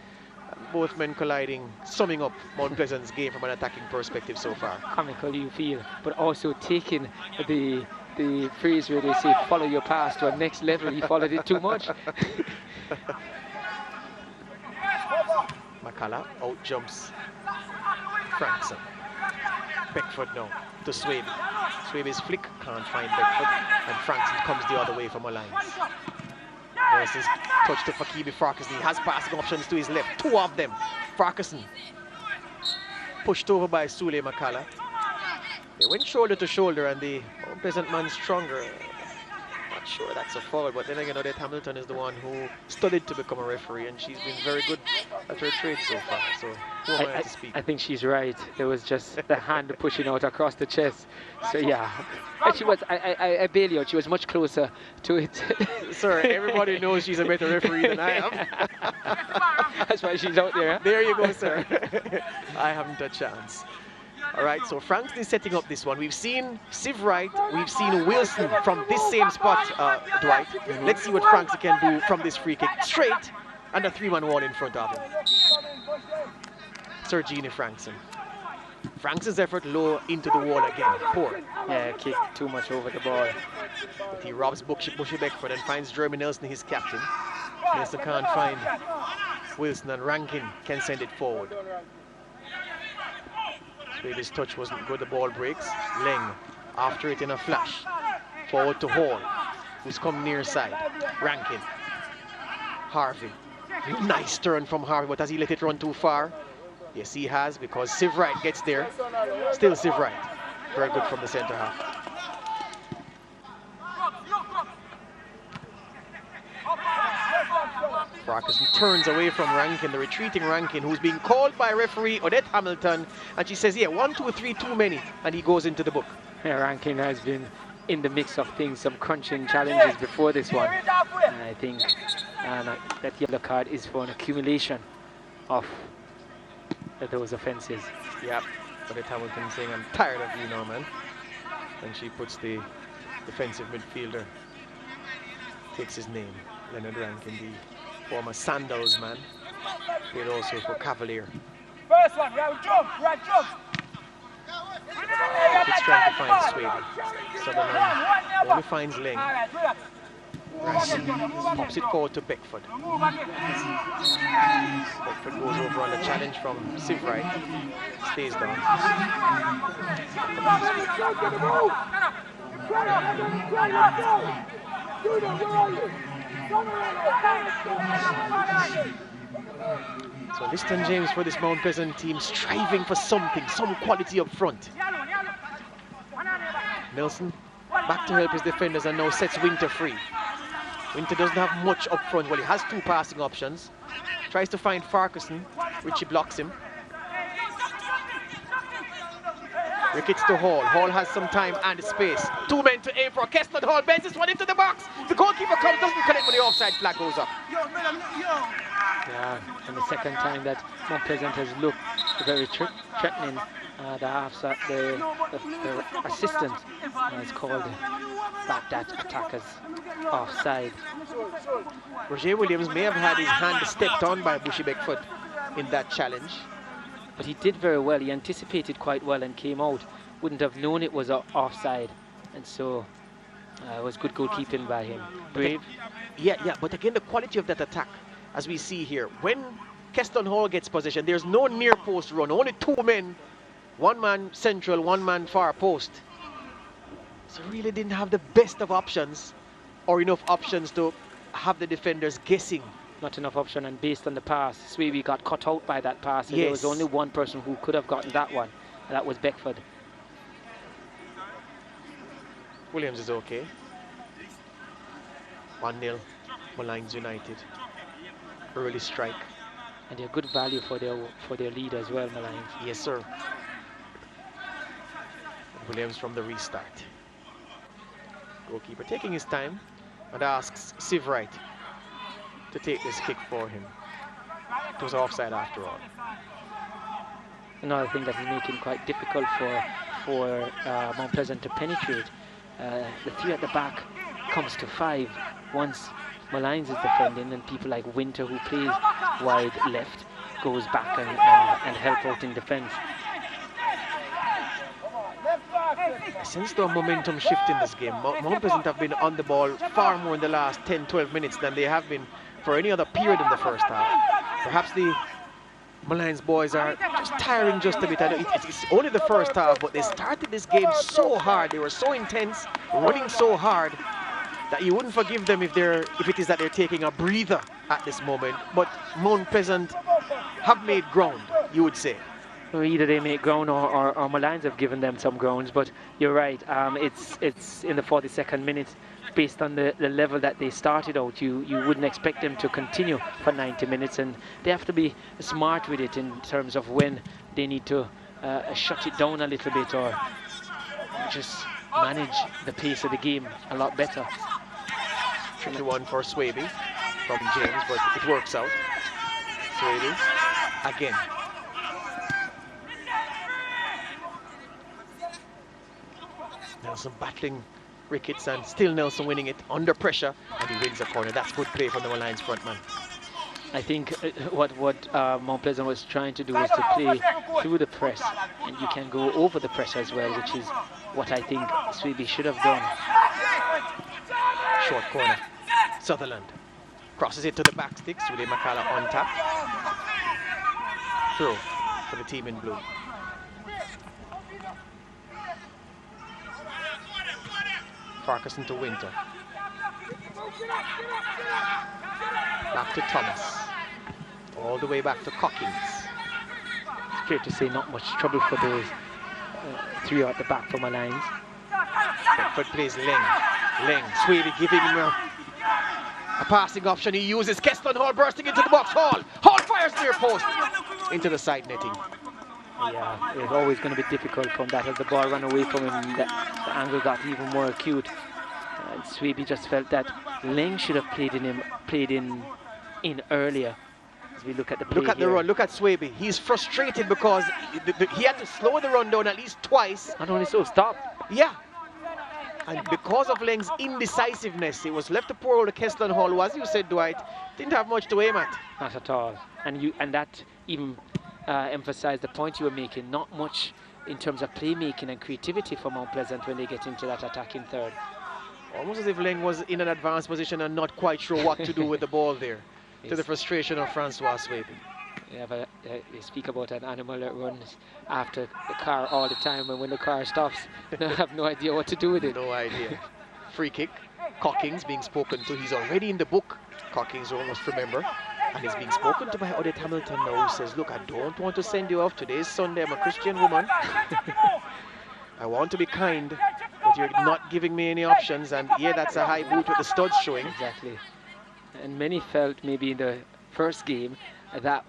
Both men colliding, summing up Mount Pleasant's game from an attacking perspective so far. Comical you feel, but also taking the phrase where they say follow your pass to a next level. He followed it too much. McCullough out jumps Frankson. Beckford now to Swaby. Swaby's flick can't find Beckford, and Frankson comes the other way from Molynes. There's his touch to Fakibi Farquharson. He has passing options to his left, two of them. Farquharson pushed over by Sule McCullough. They went shoulder to shoulder, and the Mount Pleasant man stronger. Not sure that's a foul, but then again, Odette Hamilton is the one who studied to become a referee, and she's been very good at her trade so far. So who am I to speak? I think she's right. There was just the hand pushing out across the chest. So yeah, and she was. I bail you out. She was much closer to it. Sir, everybody knows she's a better referee than I am. That's why she's out there. Huh? There you go, sir. I haven't a chance. All right, so Frankston is setting up this one. We've seen Siv Wright, we've seen Wilson from this same spot, Dwight. Let's see what Frankston can do from this free kick. Straight, and a 3-man wall in front of him. Sir Genie Frankston. Frankston's effort low into the wall again, poor. Yeah, kicked too much over the ball. But he robs Bushy Beckford and finds Jeremy Nelson, his captain. Nelson can't find Wilson, and Rankin can send it forward. Swaby's touch wasn't good, the ball breaks. Leng after it in a flash. Forward to Hall, who's come near side. Rankin. Harvey. Nice turn from Harvey, but has he let it run too far? Yes, he has, because Siv Wright gets there. Still Siv Wright. Very good from the centre half. Farquharson turns away from Rankin, the retreating Rankin, who's being called by referee Odette Hamilton, and she says, yeah, 1, 2, 3, too many, and he goes into the book. Yeah, Rankin has been in the mix of things, some crunching challenges before this one. And I think that yellow card is for an accumulation of those offences. Yep, Odette Hamilton saying, I'm tired of you now, man. And she puts the defensive midfielder, takes his name, Leonard Rankin, the former Sandals man, played also for Cavalier. First one, round jump. It's trying to find Swaby. Sutherland only finds Leng. Rankin pops it forward to Beckford. Beckford goes over on the challenge from Siv Wright. Stays down. So Liston James for this Mount Pleasant team, striving for something, some quality up front. Nelson back to help his defenders and now sets Winter free. Winter doesn't have much up front. Well, he has two passing options. Tries to find Farquharson. Richie blocks him. Ricketts to Hall. Hall has some time and space. 2 men to aim for. Keston Hall bends this one into the box. The goalkeeper comes, doesn't connect when the offside flag goes up. Yeah, and the second time that Mount Pleasant has looked very threatening, the assistant has called back that attack as offside. Roger Williams may have had his hand stepped on by Bushy Beckford in that challenge. But he did very well. He anticipated quite well and came out. Wouldn't have known it was offside. And so it was good goalkeeping by him. Brave. Yeah, but again, the quality of that attack, as we see here, when Keston Hall gets possession, there's no near post run, only 2 men, 1 man central, 1 man far post. So really didn't have the best of options or enough options to have the defenders guessing. Not enough option, and based on the pass, Swaby got cut out by that pass. And yes. There was only one person who could have gotten that one, and that was Beckford. Williams is okay. 1-0, Molynes United. Early strike. And they're good value for their lead as well, Molynes. Yes, sir. Williams from the restart. Goalkeeper taking his time and asks Siv Wright to take this kick for him. It was offside after all. Another thing that is making quite difficult for Mount Pleasant to penetrate. The 3 at the back comes to 5 once Molynes is defending, and people like Winter, who plays wide left, goes back and help out in defence. I sense the momentum shift in this game. Mount Pleasant have been on the ball far more in the last 10-12 minutes than they have been for any other period in the first half. Perhaps the Molynes boys are just tiring just a bit. I know it's only the first half, but they started this game so hard. They were so intense, running so hard, that you wouldn't forgive them if it is that they're taking a breather at this moment. But Mount Pleasant have made ground, you would say. Well, either they make ground or Molynes have given them some grounds, but you're right. It's in the 42nd minute. Based on the level that they started out, you wouldn't expect them to continue for 90 minutes, and they have to be smart with it in terms of when they need to shut it down a little bit or just manage the pace of the game a lot better. Tricky one for Swaby from James, but it works out. Swaby again. Nelson battling Ricketts, and still Nelson winning it under pressure, and he wins a corner. That's good play from the Molynes frontman. I think what Mount Pleasant was trying to do was to play through the press, and you can go over the press as well, which is what I think Swaby should have done. Short corner. Sutherland crosses it to the back sticks. William McCalla on tap. Throw for the team in blue. Farquharson to Winter. Back to Thomas. All the way back to Cockings. It's fair to say not much trouble for those 3 out the back for Molynes. Bedford plays Leng. Leng, Swaby giving him a passing option. He uses Keston Hall bursting into the box. Hall fires near post into the side netting. Yeah, it's always going to be difficult from that. As the ball ran away from him, the angle got even more acute. And Swaby just felt that Leng should have played in earlier. As we look at the play Look at here. the run. Look at Swaby. He's frustrated because he had to slow the run down at least twice. Not only so, stop. Yeah. And because of Leng's indecisiveness, it was left to poor old Keston Hall, who, as you said, Dwight, didn't have much to aim at. Not at all. And that even emphasized the point you were making. Not much in terms of playmaking and creativity for Mount Pleasant when they get into that attacking third. Almost as if Leng was in an advanced position and not quite sure what to do with the ball there. To the frustration of Francois Swaby. They speak about an animal that runs after the car all the time, and when the car stops, they have no idea what to do with it. No idea. Free kick. Cockings being spoken to. He's already in the book. Cockings, almost remember. And he's being spoken to by Odette Hamilton now, who says, look, I don't want to send you off. Today's Sunday. I'm a Christian woman. I want to be kind, but you're not giving me any options. And yeah, that's a high boot with the studs showing. Exactly. And many felt maybe in the first game that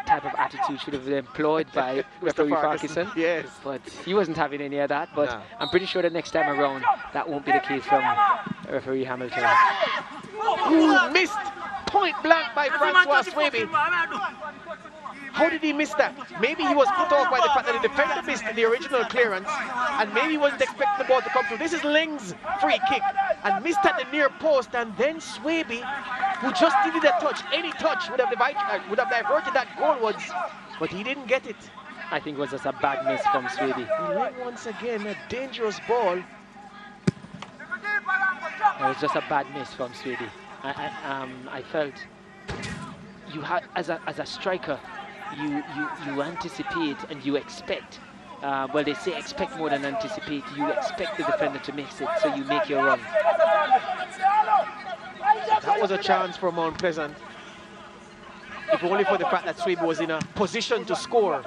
type of attitude should have been employed by referee Farquharson. Yes. But he wasn't having any of that. But Nah. I'm pretty sure the next time around that won't be the case from referee Hamilton. Who missed point blank by Francois Swaby. How did he miss that? Maybe he was put off by the fact that the defender missed the original clearance, and maybe he wasn't expecting the ball to come through. This is Leng's free kick, and missed at the near post, and then Swaby, who just needed a touch, any touch would have diverted that goalwards, but he didn't get it. I think it was just a bad miss from Swaby. Leng once again, a dangerous ball. It was just a bad miss from Swaby. I felt you had as a striker, you anticipate and you expect. Well, they say expect more than anticipate. You expect the defender to miss it, so you make your run. That was a chance for Mount Pleasant, if only for the fact that Swaby was in a position to score.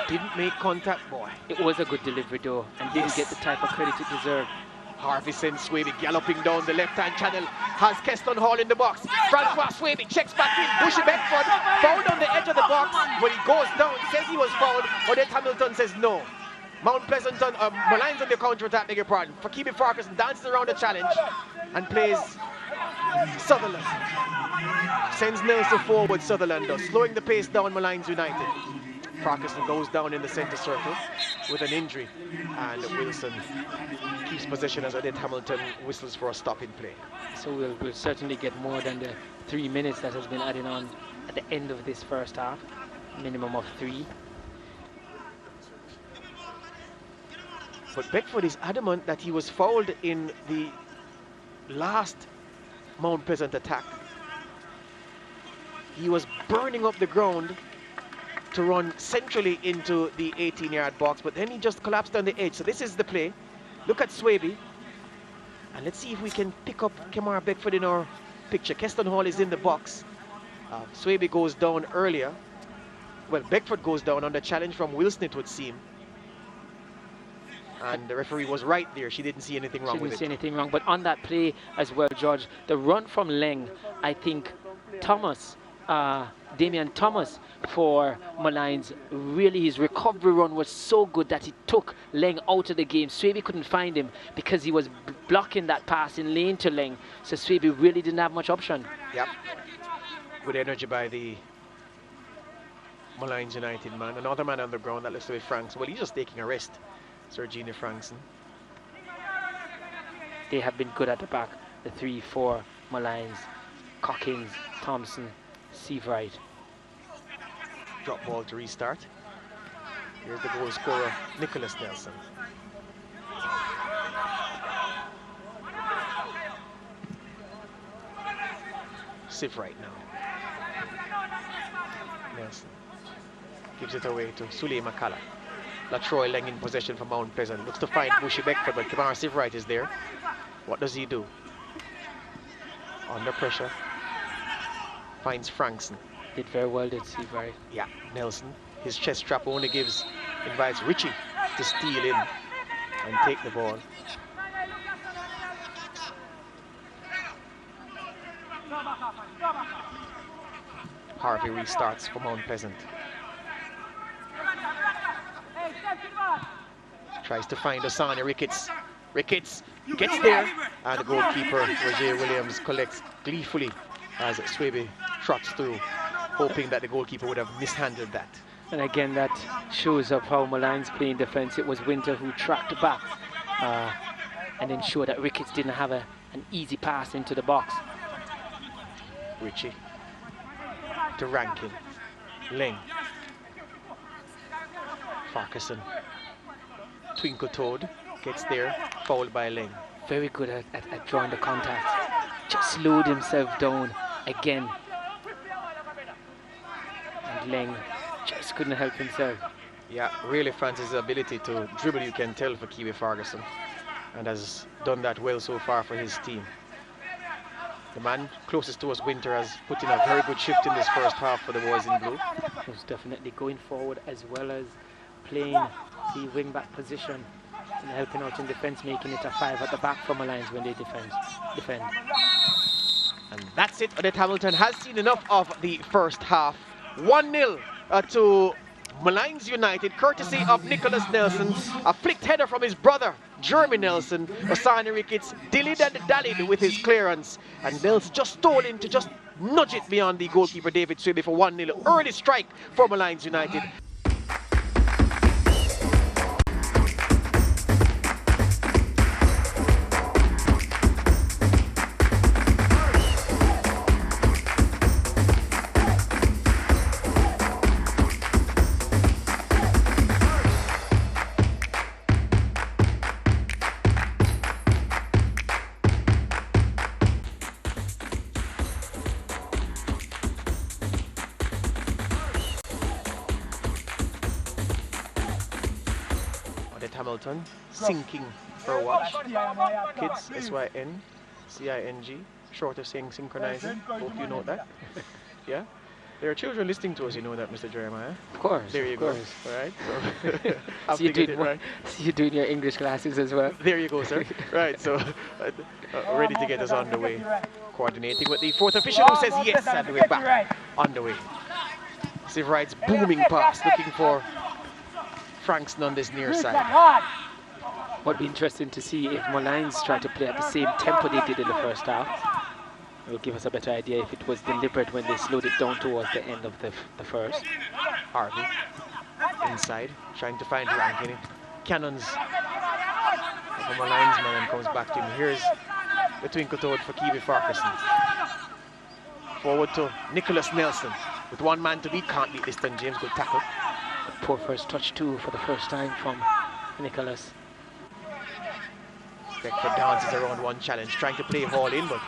Didn't make contact, boy. It was a good delivery though, and didn't get the type of credit it deserved. Harvey sends Swaby galloping down the left-hand channel, has Keston Hall in the box. Francois Swaby checks back in, Bushy Beckford, fouled on the edge of the box. When he goes down, he says he was fouled, but then Hamilton says no. Mount Pleasanton, Molynes on the counter-attack, beg your pardon. Fakebe Farquharson dances around the challenge and plays Sutherland. Sends Nelson forward, Sutherland does, slowing the pace down Molynes United. Farquharson goes down in the center circle with an injury, and Wilson keeps possession as Odette Hamilton whistles for a stop in play. So we'll certainly get more than the 3 minutes that has been added on at the end of this first half, minimum of 3. But Beckford is adamant that he was fouled in the last Mount Pleasant attack. He was burning up the ground to run centrally into the 18-yard box, but then he just collapsed on the edge. So this is the play. Look at Swaby, and let's see if we can pick up Kemar Beckford in our picture. Keston Hall is in the box. Swaby goes down earlier. Well, Beckford goes down on the challenge from Wilson, it would seem. And the referee was right there. She didn't see anything wrong with it. She didn't see anything wrong, but on that play as well, George, the run from Leng, I think Thomas, Damian Thomas for Molynes, really his recovery run was so good that he took Leng out of the game. Swaby couldn't find him because he was blocking that passing lane to Leng, so Swaby really didn't have much option. Yep. Good energy by the Molynes United man. Another man on the ground, that looks to be Franks. Well, he's just taking a rest, Sir Gina Frankson. They have been good at the back, the 3-4 Molynes, Cockins, Thompson, Seavright. Drop ball to restart. Here's the goal scorer, Nicholas Nelson. Seavright now. Nelson gives it away to Sule Makala. Latroy Leng in possession for Mount Pleasant. Looks to find Bushy Beckford, but Kamara Seavright is there. What does he do? Under pressure. Finds Frankson. Did very well, did Seavright. Yeah, Nelson. His chest strap only invites Richie to steal in and take the ball. Harvey restarts for Mount Pleasant. Tries to find Osania Ricketts. Ricketts gets there, and the goalkeeper, Roger Williams, collects gleefully as Swaby trots through, hoping that the goalkeeper would have mishandled that. And again, that shows up how Molynes playing defense. It was Winter who tracked back and ensured that Ricketts didn't have an easy pass into the box. Richie to Rankin. Leng. Farquharson. Twinkle Toad gets there, fouled by Leng. Very good at drawing the contact. Just slowed himself down again. And Leng just couldn't help himself. Yeah, really Francis' ability to dribble, you can tell, for Kiwi Farquharson, and has done that well so far for his team. The man closest to us, Winter, has put in a very good shift in this first half for the boys in blue. He's definitely going forward as well as playing the wing-back position and helping out in defence, making it a 5 at the back for Molynes when they defend. And that's it. Odette Hamilton has seen enough of the first half. 1-0 to Molynes United, courtesy of Nicholas Nelson. A flicked header from his brother, Jeremy Nelson. Osani Ricketts dillied and dallied with his clearance. And Nelson just stole in to just nudge it beyond the goalkeeper, David Swiby, for 1-0. Early strike for Molynes United. Hamilton sinking her watch. Kids, S-Y-N-C-I-N-G, short of saying synchronizing. Hope you know that. Yeah? There are children listening to us, you know that, Mr. Jeremiah. Of course. There you go. All right. So, so you're doing your English classes as well. There you go, sir. Right. So ready to get us on the way. Coordinating with the fourth official who says yes, and we're back on the way. Steve Wright's booming pass, looking for Frankston on this near side. Would be interesting to see if Molynes try to play at the same tempo they did in the first half. It will give us a better idea if it was deliberate when they slowed it down towards the end of the first. Harvey inside, trying to find rank in it. Cannons from Molynes man and comes back to him. Here's the twinkle toad for Kiwi Farquharson. Forward to Nicholas Nelson. With one man to beat, can't beat this time. James, good tackle. Poor first touch too for the first time from Nicholas. Beckford dances around one challenge, trying to play all in, but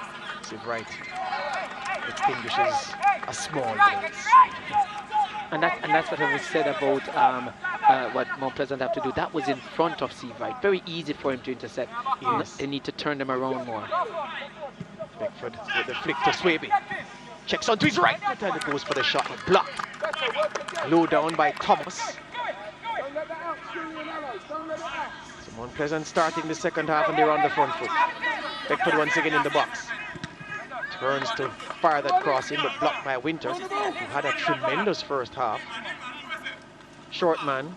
Steve Wright extinguishes a small blaze. And that's what I was said about what Mount Pleasant have to do. That was in front of Steve Wright. Very easy for him to intercept. Yes. They need to turn them around more. Beckford with the flick to Swaby. Checks onto his right, and it goes for the shot, but blocked. Low down by Thomas. So Mount Pleasant starting the second half and they're on the front foot. Beckford once again in the box. Turns to fire that cross in, but blocked by Winter, who had a tremendous first half. Short man.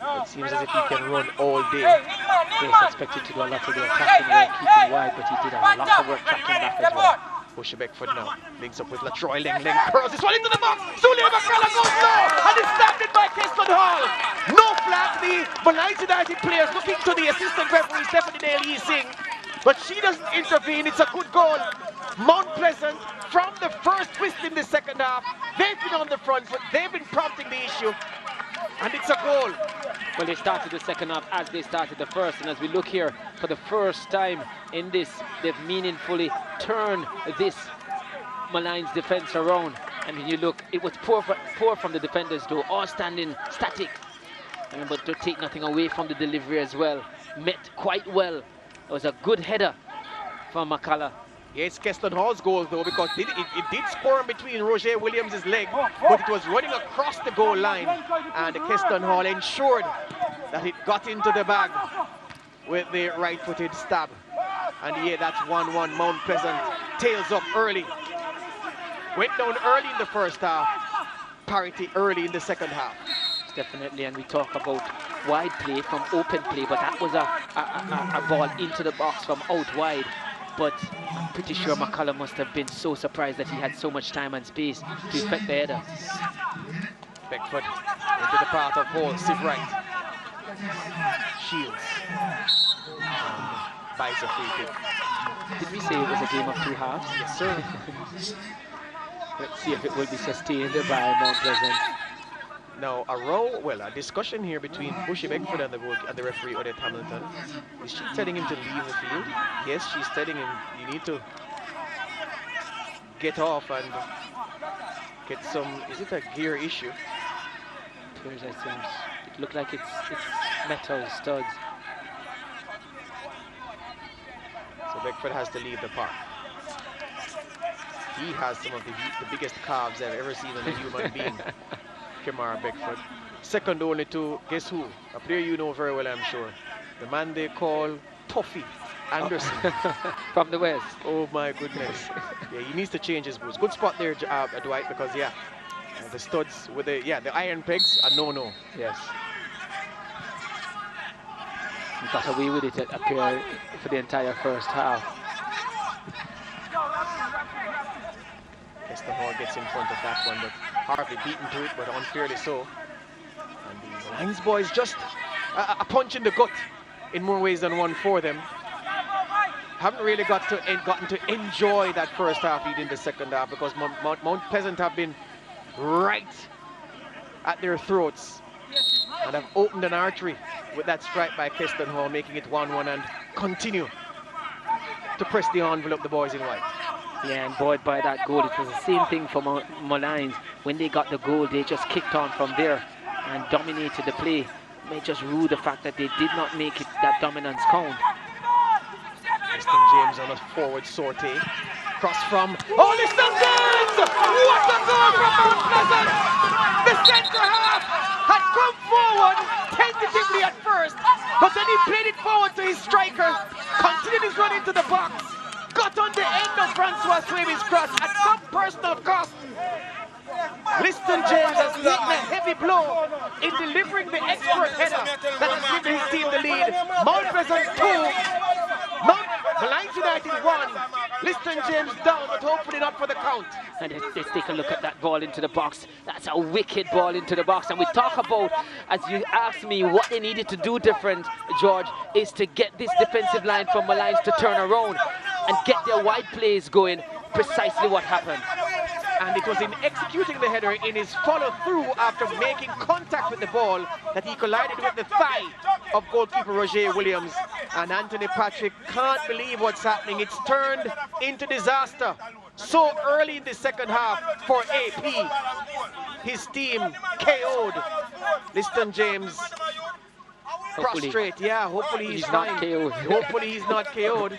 It seems as if he can run all day. He's expected to do a lot of the attacking work, keeping wide, but he did a lot of work tracking back as well. Bushy Beckford now. Links up with Latroy. Leng curls this one into the box. Sule Makala goes low, and it's stabbed in by Keston Hall. No flag. The Molynes United players looking to the assistant referee, Stephanie Dale Singh, but she doesn't intervene. It's a good goal. Mount Pleasant, from the first twist in the second half, they've been on the front foot. They've been prompting the issue, and it's a goal. Well, they started the second half as they started the first, and as we look here for the first time in this, they've meaningfully turned this Molynes defense around. And when you look, it was poor from the defenders though, all standing static, but to take nothing away from the delivery as well. Met quite well. It was a good header from Makala. Yeah, it's Keston Hall's goal though, because it did squirm between Roger Williams' leg, but it was running across the goal line, and Keston Hall ensured that it got into the bag with the right-footed stab. And yeah, that's 1-1. Mount Pleasant tails up early. Went down early in the first half, parity early in the second half. Definitely, and we talk about wide play from open play, but that was a ball into the box from out wide. But I'm pretty sure McCullum must have been so surprised that he had so much time and space to effect the header. Beckford into the path of Hall. Steve Wright. Shields. Buys a free kick. Did we say it was a game of two halves? Yes, sir. Let's see if it will be sustained by Mount Pleasant. Now, a discussion here between Bushy Beckford and the referee, Odette Hamilton. Is she telling him to leave the field? Yes, she's telling him, you need to get off and get some, is it a gear issue? It looked like it's metal studs. So Beckford has to leave the park. He has some of the biggest calves I've ever seen in a human being. Kemar Beckford. Second only to, guess who? A player you know very well, I'm sure. The man they call Tuffy. Anderson. From the west. Oh my goodness. Yeah, he needs to change his boots. Good spot there, Dwight, because yeah, the studs with the iron pegs are no. Yes. He got away with it, appeared for the entire first half. Keston Hall gets in front of that one, but hardly beaten to it, but unfairly so. And the Molynes boys just a punch in the gut in more ways than one for them. Haven't really gotten to enjoy that first half lead in the second half because Mount Pleasant have been right at their throats and have opened an artery with that strike by Keston Hall, making it 1-1 and continue to press the envelope, the boys in white. Yeah, and buoyed by that goal, it was the same thing for Molynes. When they got the goal, they just kicked on from there and dominated the play. May just rue the fact that they did not make it that dominance count. Liston James on a forward sortie. Cross from Liston James! What a goal from Mount Pleasant! The centre half had come forward tentatively at first, but then he played it forward to his striker, continued his run into the box, got on the end of Francois Swaby's cross at some personal cost. Liston James has taken a heavy blow in delivering the expert header that has given his team the lead. Mount Pleasant 2, Molynes United 1. Liston James down, but hopefully not for the count. And let's take a look at that ball into the box. That's a wicked ball into the box. And we talk about, as you asked me, what they needed to do different, George, is to get this defensive line from Molynes to turn around and get their wide plays going. Precisely what happened. And it was in executing the header in his follow-through after making contact with the ball that he collided with the thigh of goalkeeper Roger Williams. And Anthony Patrick can't believe what's happening. It's turned into disaster so early in the second half for AP. His team KO'd. Liston James prostrate. Yeah, hopefully he's fine. Not KO'd. Hopefully he's not KO'd.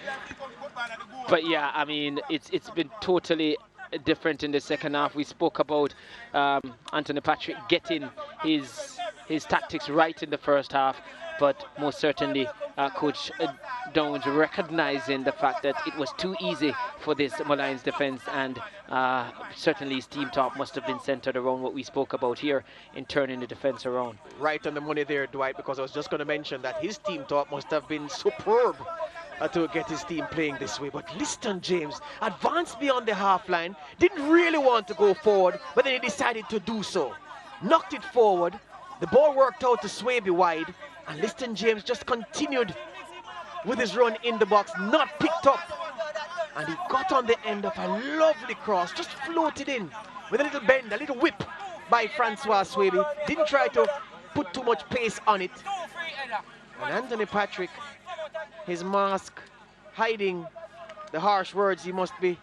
But yeah, I mean, it's been totally different in the second half. We spoke about Anthony Patrick getting his tactics right in the first half, but most certainly Coach Downs recognizing the fact that it was too easy for this Molynes defense, and certainly his team talk must have been centered around what we spoke about here in turning the defense around. Right on the money there, Dwight, because I was just going to mention that his team talk must have been superb to get his team playing this way. But Liston James advanced beyond the half line, didn't really want to go forward, but then he decided to do so. Knocked it forward, the ball worked out to Swaby wide, and Liston James just continued with his run in the box, not picked up. And he got on the end of a lovely cross, just floated in with a little bend, a little whip by Francois Swaby. Didn't try to put too much pace on it. And Anthony Patrick, his mask hiding the harsh words he must be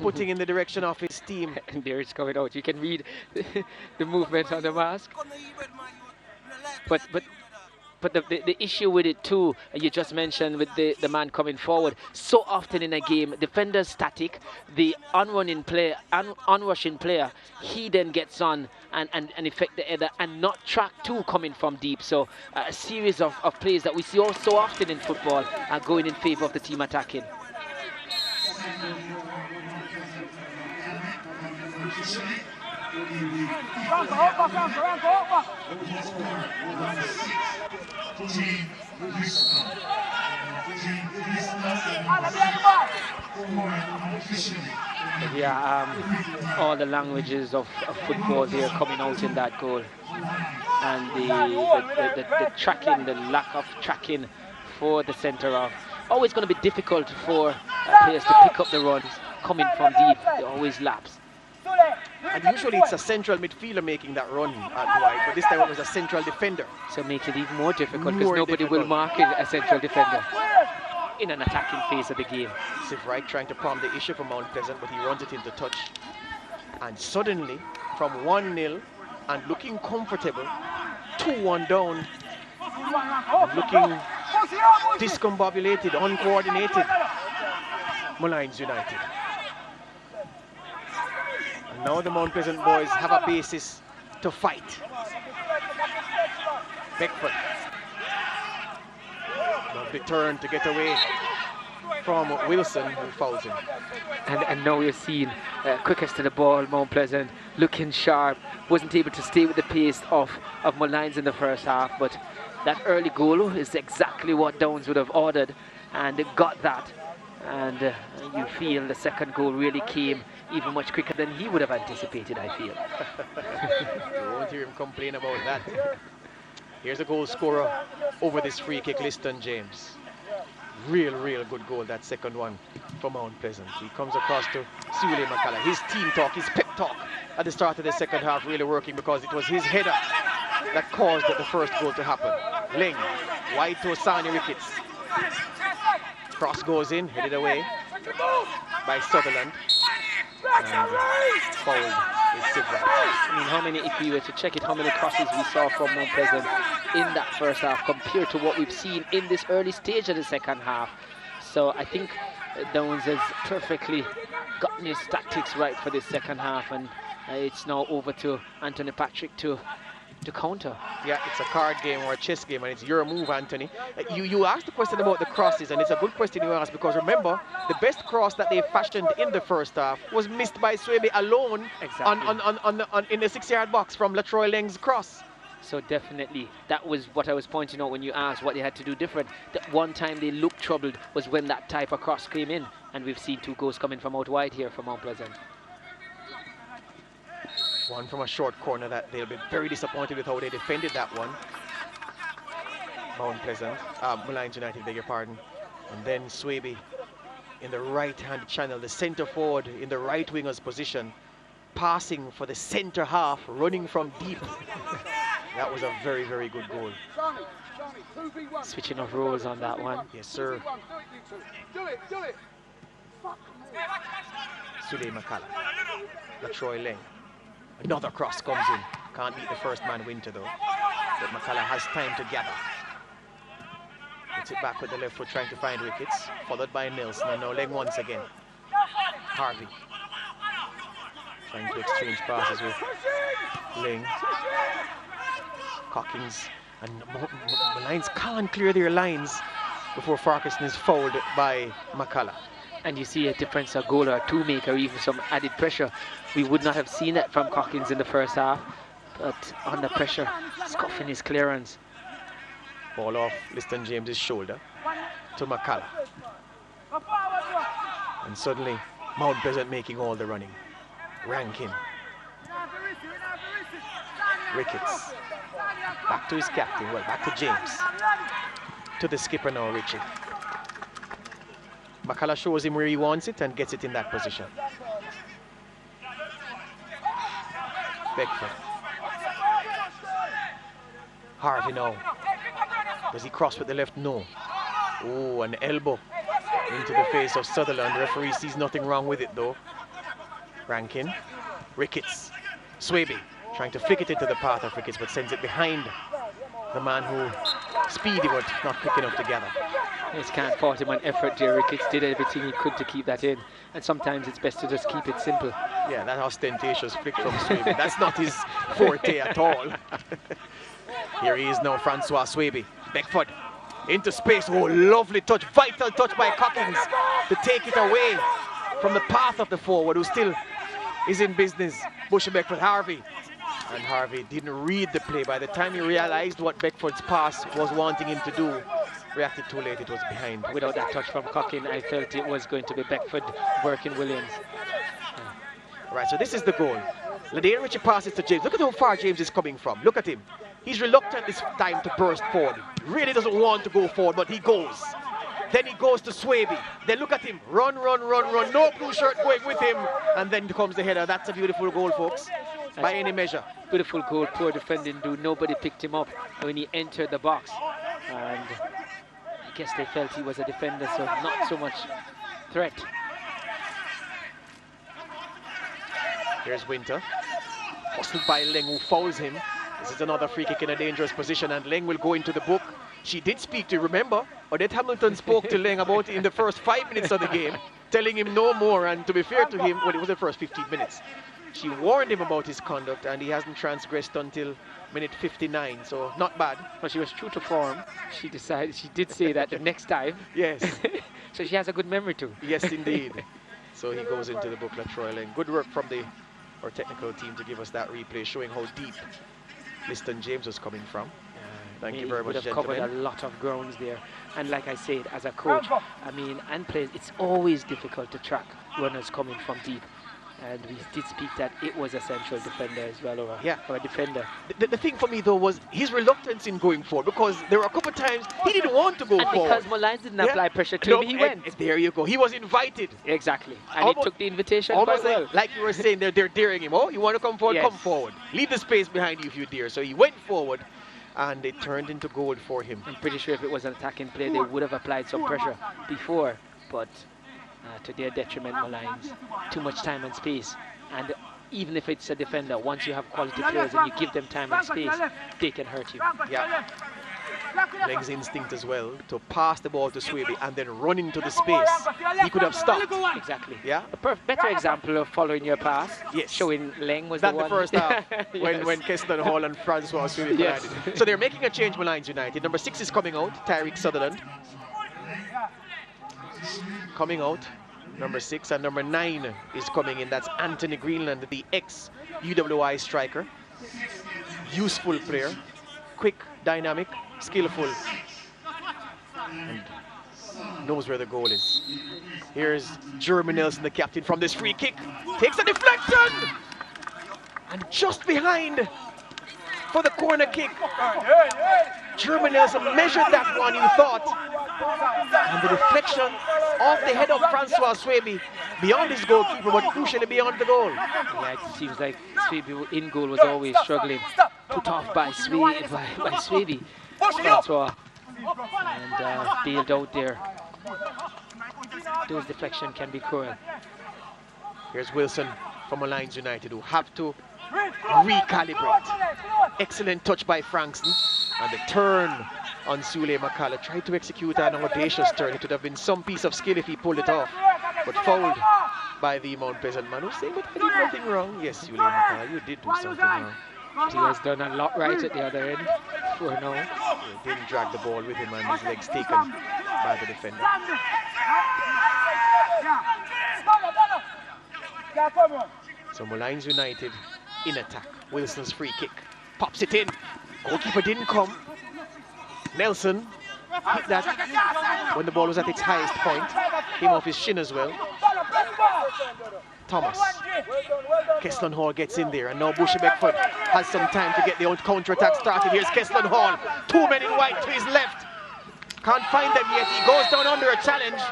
putting in the direction of his team. And there it's coming out. You can read the movement on the mask. But the issue with it too, you just mentioned with the man coming forward, so often in a game, defender's static, the unrushing player, he then gets on and effect the header and not track two coming from deep. So a series of plays that we see so often in football are going in favor of the team attacking. Yeah, all the languages of football there coming out in that goal, and the tracking, the lack of tracking for the centre half. Always going to be difficult for players to pick up the runs coming from deep. They always lapse. And usually it's a central midfielder making that run, Dwight, but this time it was a central defender. So make it even more difficult because nobody will mark a central defender in an attacking phase of the game. Steve Wright trying to prompt the issue for Mount Pleasant, but he runs it into touch. And suddenly, from 1-0 and looking comfortable, 2-1 down, and looking discombobulated, uncoordinated, Molynes United. And now the Mount Pleasant boys have a basis to fight. Beckford. Lovely turn to get away from Wilson, who fouls him. And now you're seeing quickest to the ball, Mount Pleasant, looking sharp, wasn't able to stay with the pace of Molynes in the first half, but that early goal is exactly what Downs would have ordered, and got that. And you feel the second goal really came even much quicker than he would have anticipated, I feel. You won't hear him complain about that. Here's a goal scorer over this free kick, Liston James. Real good goal, that second one for Mount Pleasant. He comes across to Sule McCullough. His team talk, his pep talk at the start of the second half really working, because it was his header that caused the first goal to happen. Ling, wide to Sani Ricketts. Cross goes in, headed away by Sutherland. And fouled is Sidra. I mean, how many, if we were to check it, how many crosses we saw from Mount Pleasant in that first half compared to what we've seen in this early stage of the second half. So I think Downs has perfectly gotten his tactics right for this second half, and it's now over to Anthony Patrick to counter. Yeah, it's a card game or a chess game, and it's your move, Anthony. You asked the question about the crosses, and it's a good question you asked, because remember, the best cross that they fashioned in the first half was missed by Swaby alone. Exactly. In the 6-yard box from Latroy Leng's cross. So definitely, that was what I was pointing out when you asked what they had to do different. That one time they looked troubled was when that type of cross came in, and we've seen 2 goals coming from out wide here from Mount Pleasant. One from a short corner that they'll be very disappointed with how they defended that one. Mount Pleasant, Molynes United, beg your pardon. And then Swaby in the right-hand channel, the centre forward in the right winger's position, passing for the centre half, running from deep. That was a very good goal. Switching of roles on that one. Yes, sir. Do it. Sule McCullough, Latroy Leng. Another cross comes in. Can't beat the first man Winter though. But McCullough has time to gather. Puts it back with the left foot, trying to find Ricketts. Followed by Nelson, and now Leng once again. Harvey. Trying to exchange passes with Leng. Cockings. And Molynes can't clear their lines before Farquharson is fouled by McCullough. And you see a difference, a goal or a 2 make, or even some added pressure. We would not have seen that from Cockings in the first half, but under pressure, scuffing his clearance. Ball off Liston James's shoulder to McCullough. And suddenly, Mount Pleasant making all the running. Rankin. Ricketts. Back to his captain, well, back to James. To the skipper now, Richie. McCullough shows him where he wants it and gets it in that position. Beckford. Harvey now. Does he cross with the left? No. Oh, an elbow into the face of Sutherland. The referee sees nothing wrong with it though. Rankin. Ricketts. Swaby trying to flick it into the path of Ricketts, but sends it behind the man who speedy but not quick enough to gather. Just can't fault him on effort there. Ricketts did everything he could to keep that in, and sometimes it's best to just keep it simple. Yeah, that ostentatious flick from Swaby, that's not his forte at all. Here he is now, Francois Swaby. Beckford into space. Oh, lovely touch, vital touch by Cockings to take it away from the path of the forward, who still is in business. Bushy Beckford, Harvey. And Harvey didn't read the play. By the time he realized what Beckford's pass was wanting him to do, reacted too late, it was behind. Without that touch from Cockins, I felt it was going to be Beckford working Williams. Right, so this is the goal. Ladane Richie passes to James. Look at how far James is coming from. Look at him. He's reluctant this time to burst forward. Really doesn't want to go forward, but he goes. Then he goes to Swaby. Then look at him. Run. No blue shirt going with him. And then comes the header. That's a beautiful goal, folks. By any measure. Beautiful goal, poor defending do. Nobody picked him up when he entered the box. And I guess they felt he was a defender, so not so much threat. Here's Winter. Hustled by Leng, who fouls him. This is another free kick in a dangerous position, and Leng will go into the book. She did speak to, remember, Odette Hamilton spoke to Leng about it in the first 5 minutes of the game, telling him no more, and to be fair to him, well, it was the first 15 minutes. She warned him about his conduct, and he hasn't transgressed until minute 59, so not bad. But she was true to form. She did say that the next time. Yes. So she has a good memory too. Yes, indeed. So he goes into the book, Latroy Lane. Good work from our technical team to give us that replay, showing how deep Liston James was coming from. Thank you very much, would have covered a lot of grounds there. And like I said, as a coach, I mean, and players, it's always difficult to track runners coming from deep. And we did speak that it was a central defender as well, or a defender. The thing for me, though, was his reluctance in going forward, because there were a couple of times he didn't want to go forward. And because Molynes didn't apply pressure to him, he went. There you go. He was invited. Exactly. And he took the invitation quite well. Like you were saying, they're daring him. Oh, you want to come forward? Yes. Come forward. Leave the space behind you if you dare. So he went forward, and it turned into goal for him. I'm pretty sure if it was an attacking play, they would have applied some pressure before, but to their detriment, Molynes, too much time and space. And even if it's a defender, once you have quality players and you give them time and space, they can hurt you. Yeah. Leng's instinct as well to pass the ball to Swaby and then run into the space. He could have stopped. Exactly. Yeah. A better example of following your pass. Yes. Showing Leng was the one. first half when Keston Hall and Francois Swaby collided. So they're making a change, Molynes United. Number 6 is coming out, Tyreek Sutherland. Coming out. Number 6, and number 9 is coming in. That's Anthony Greenland, the ex-UWI striker. Useful player, quick, dynamic, skillful, and knows where the goal is. Here's Jeremy Nelson, the captain, from this free kick. Takes a deflection! And just behind for the corner kick. Jeremy Nelson measured that one, you thought. And the deflection off the head of Francois Swaby, beyond his goalkeeper, but crucially beyond the goal. Yeah, it seems like Swaby in goal was always struggling. Put off by Swaby. Francois. And bailed out there. Those deflections can be cruel. Here's Wilson from Molynes United, who have to recalibrate. Excellent touch by Frankson. And the turn on Sule Makala. Tried to execute an audacious turn. It would have been some piece of skill if he pulled it off. But fouled by the Mount Pleasant man, who saying, but I did nothing wrong. Yes, Sule Makala, you did do something wrong. He has done a lot right at the other end for now. He didn't drag the ball with him and his legs taken by the defender. So Molynes United in attack. Wilson's free kick. Pops it in. Goalkeeper didn't come. Nelson hit that when the ball was at its highest point. Came off his shin as well. Thomas. Keston Hall gets in there, and now Bushy Beckford has some time to get the counter-attack started. Here's Keston Hall. 2 men in white to his left. Can't find them yet. He goes down under a challenge.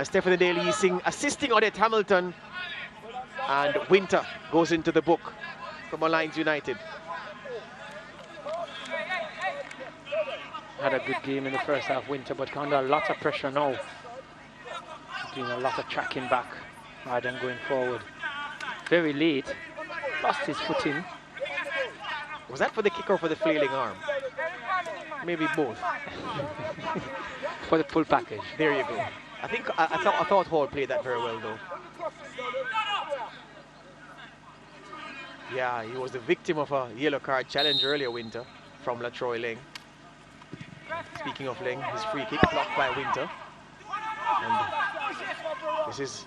Stephanie Daly assisting Odette Hamilton. And Winter goes into the book for Molynes United. Had a good game in the first half, Winter, but under a lot of pressure now. Doing a lot of tracking back rather than going forward. Very late. Lost his footing. Was that for the kick or for the flailing arm? Maybe both. For the full package. There you go. I thought Hall played that very well though. Yeah, he was the victim of a yellow card challenge earlier, Winter, from Latroy Leng. Speaking of Leng, his free kick blocked by Winter. And this is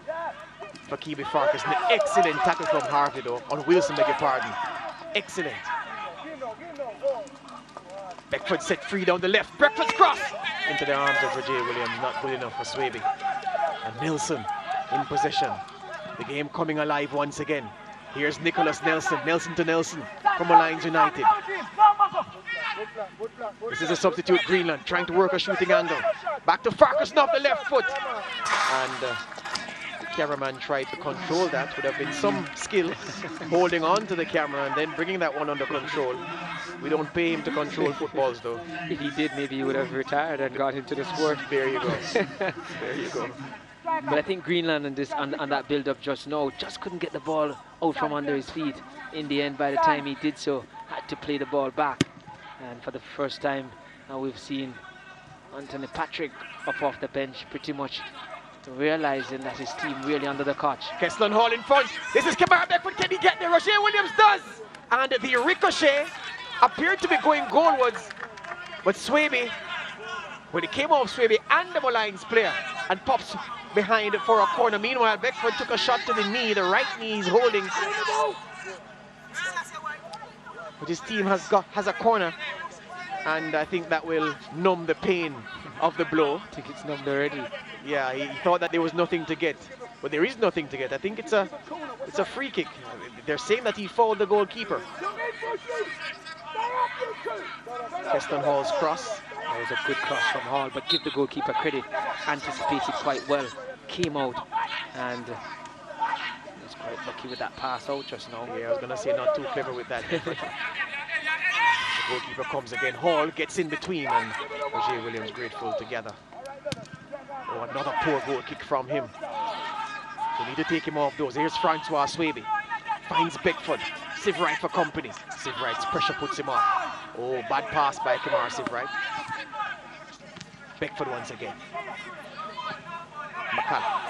Fakibi Farkas. An excellent tackle from Harvey though, on Wilson, beg your pardon. Excellent. Beckford set free down the left. Beckford's cross into the arms of Roger Williams. Not good enough for Swaby. And Nelson in possession. The game coming alive once again. Here's Nicholas Nelson. Nelson to Nelson from Molynes United. This is a substitute Greenland trying to work a shooting angle. Back to Farkas off the left foot. And the cameraman tried to control that. Would have been some skill holding on to the camera and then bringing that one under control. We don't pay him to control footballs though. If he did, maybe he would have retired and got into the sport. There you go. There you go. But I think Greenland on that build-up just now just couldn't get the ball out from under his feet. In the end, by the time he did so, had to play the ball back. And for the first time, now we've seen Anthony Patrick up off the bench, pretty much realizing that his team really under the coach. Keston Hall in front. This is Kamara Beckford. Can he get there? Roger Williams does. And the ricochet appeared to be going goalwards. But Swaby, when it came off Swaby and the Molynes player, and pops behind for a corner. Meanwhile, Beckford took a shot to the knee. The right knee is holding. But his team has a corner, and I think that will numb the pain of the blow. I think it's numbed already. Yeah, he thought that there was nothing to get, but there is nothing to get. I think it's a free kick. They're saying that he fouled the goalkeeper. Keston Hall's cross. That was a good cross from Hall, but give the goalkeeper credit. Anticipated quite well, came out, and was quite lucky with that pass out just now. Yeah, I was going to say not too clever with that. The goalkeeper comes again. Hall gets in between, and Roger Williams grateful together. Oh, another poor goal kick from him. They need to take him off those. Here's Francois Swaby. Finds Beckford. Sivright for company. Sivright's pressure puts him off. Oh, bad pass by Kamar Sivright. Beckford once again. McCallum.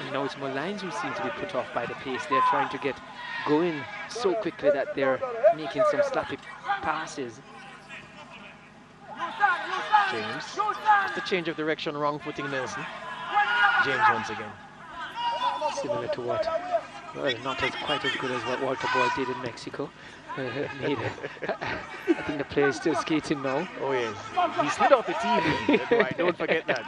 You know, it's Molynes who seem to be put off by the pace. They're trying to get going so quickly that they're making some sloppy passes. James. Just a change of direction, wrong footing Nelson. James once again. Similar to what, well, not quite as good as what Walter Boyd did in Mexico. I think the player is still skating now. Oh yes, he slid off the TV. Right, don't forget that.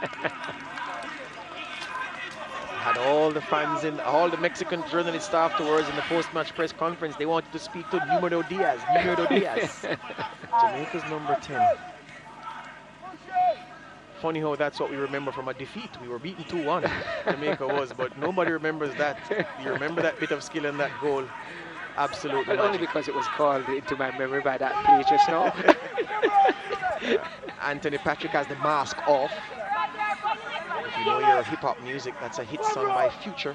Had all the fans in, all the Mexican journalists afterwards in the post-match press conference. They wanted to speak to Numero Diaz. Jamaica's number 10. Funny how that's what we remember from a defeat. We were beaten 2-1, Jamaica was, but nobody remembers that. You remember that bit of skill in that goal. Absolutely. Well, only because it was called into my memory by that play just now. Anthony Patrick has the mask off. If you know your hip-hop music, that's a hit song by Future.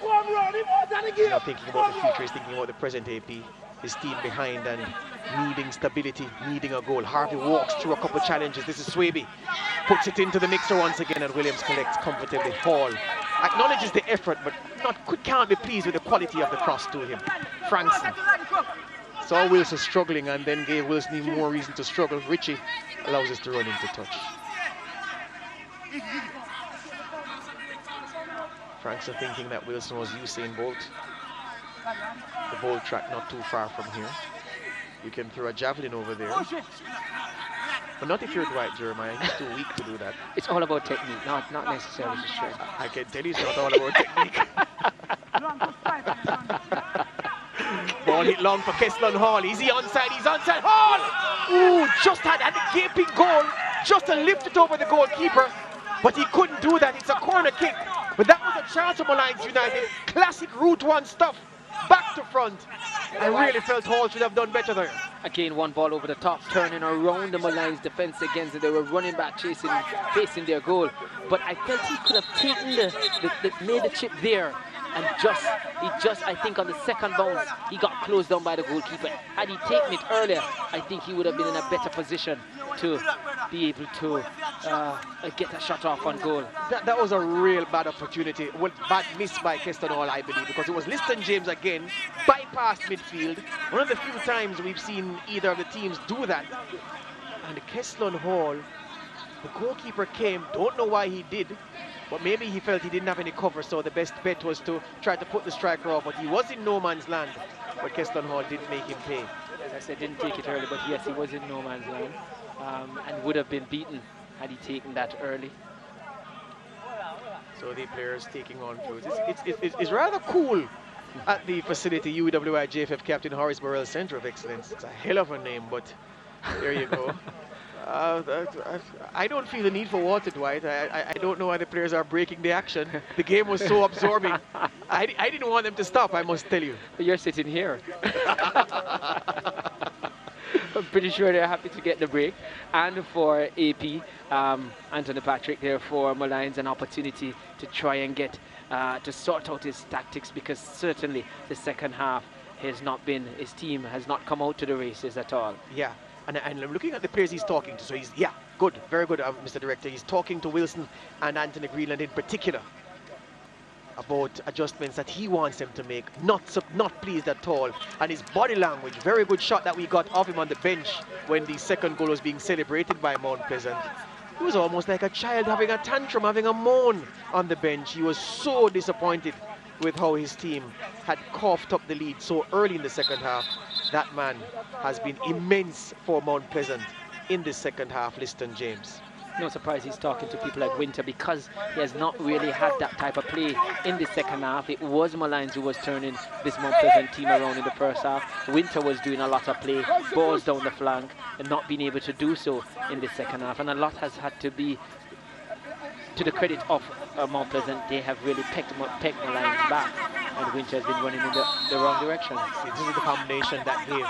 He's not thinking about the future, he's thinking about the present AP. His team behind and needing stability, needing a goal. Harvey walks through a couple of challenges. This is Swaby. Puts it into the mixer once again, and Williams collects comfortably. Hall acknowledges the effort, but can't be pleased with the quality of the cross to him. Frankson saw Wilson struggling and then gave Wilson even more reason to struggle. Richie allows us to run into touch. Frankson thinking that Wilson was Usain Bolt. The Bolt track not too far from here. You can throw a javelin over there. But not if you're Dwight Jeremiah. He's too weak to do that. It's all about technique, not necessarily just strength. I can tell you it's not all about technique. Ball hit long for Keston Hall. Is he onside? He's onside. Hall! Ooh, just had a gaping goal. Just to lift it over the goalkeeper. But he couldn't do that. It's a corner kick. But that was a chance for Molynes United. Classic Route 1 stuff. Back to front. I really felt Hall should have done better there. Again, one ball over the top, turning around the Molynes defense again. So they were running back, facing their goal. But I felt he could have taken made the chip there. And I think on the second bounce, he got closed down by the goalkeeper. Had he taken it earlier, I think he would have been in a better position to be able to get a shot off on goal. That was a real bad opportunity. Well, bad miss by Keston Hall, I believe, because it was Liston James again, bypassed midfield. One of the few times we've seen either of the teams do that. And Keston Hall, the goalkeeper came, don't know why he did, but maybe he felt he didn't have any cover, so the best bet was to try to put the striker off. But he was in no man's land, but Keston Hall didn't make him pay. As I said, didn't take it early, but yes, he was in no man's land, and would have been beaten had he taken that early. So the players taking on fruit. It's rather cool at the facility. UWI JFF Captain Horace Burrell Center of Excellence. It's a hell of a name, but there you go. I don't feel the need for water, Dwight. I don't know why the players are breaking the action. The game was so absorbing. I didn't want them to stop, I must tell you. You're sitting here. I'm pretty sure they're happy to get the break. And for AP, Anthony Patrick, there for Molynes, an opportunity to try and get, to sort out his tactics, because certainly the second half his team has not come out to the races at all. Yeah. And I'm looking at the players he's talking to, so he's, yeah, good, very good, Mr. Director. He's talking to Wilson and Anthony Greenland in particular about adjustments that he wants them to make. Not pleased at all. And his body language, very good shot that we got of him on the bench when the second goal was being celebrated by Mount Pleasant. He was almost like a child having a tantrum, having a moan on the bench. He was so disappointed with how his team had coughed up the lead so early in the second half. That man has been immense for Mount Pleasant in the second half, Liston James. No surprise he's talking to people like Winter, because he has not really had that type of play in the second half. It was Molynes who was turning this Mount Pleasant team around in the first half. Winter was doing a lot of play, balls down the flank, and not being able to do so in the second half. And a lot has had to be to the credit of Mount Pleasant. They have really pecked Molynes back, and Winter has been running in the wrong direction. This is the combination that gave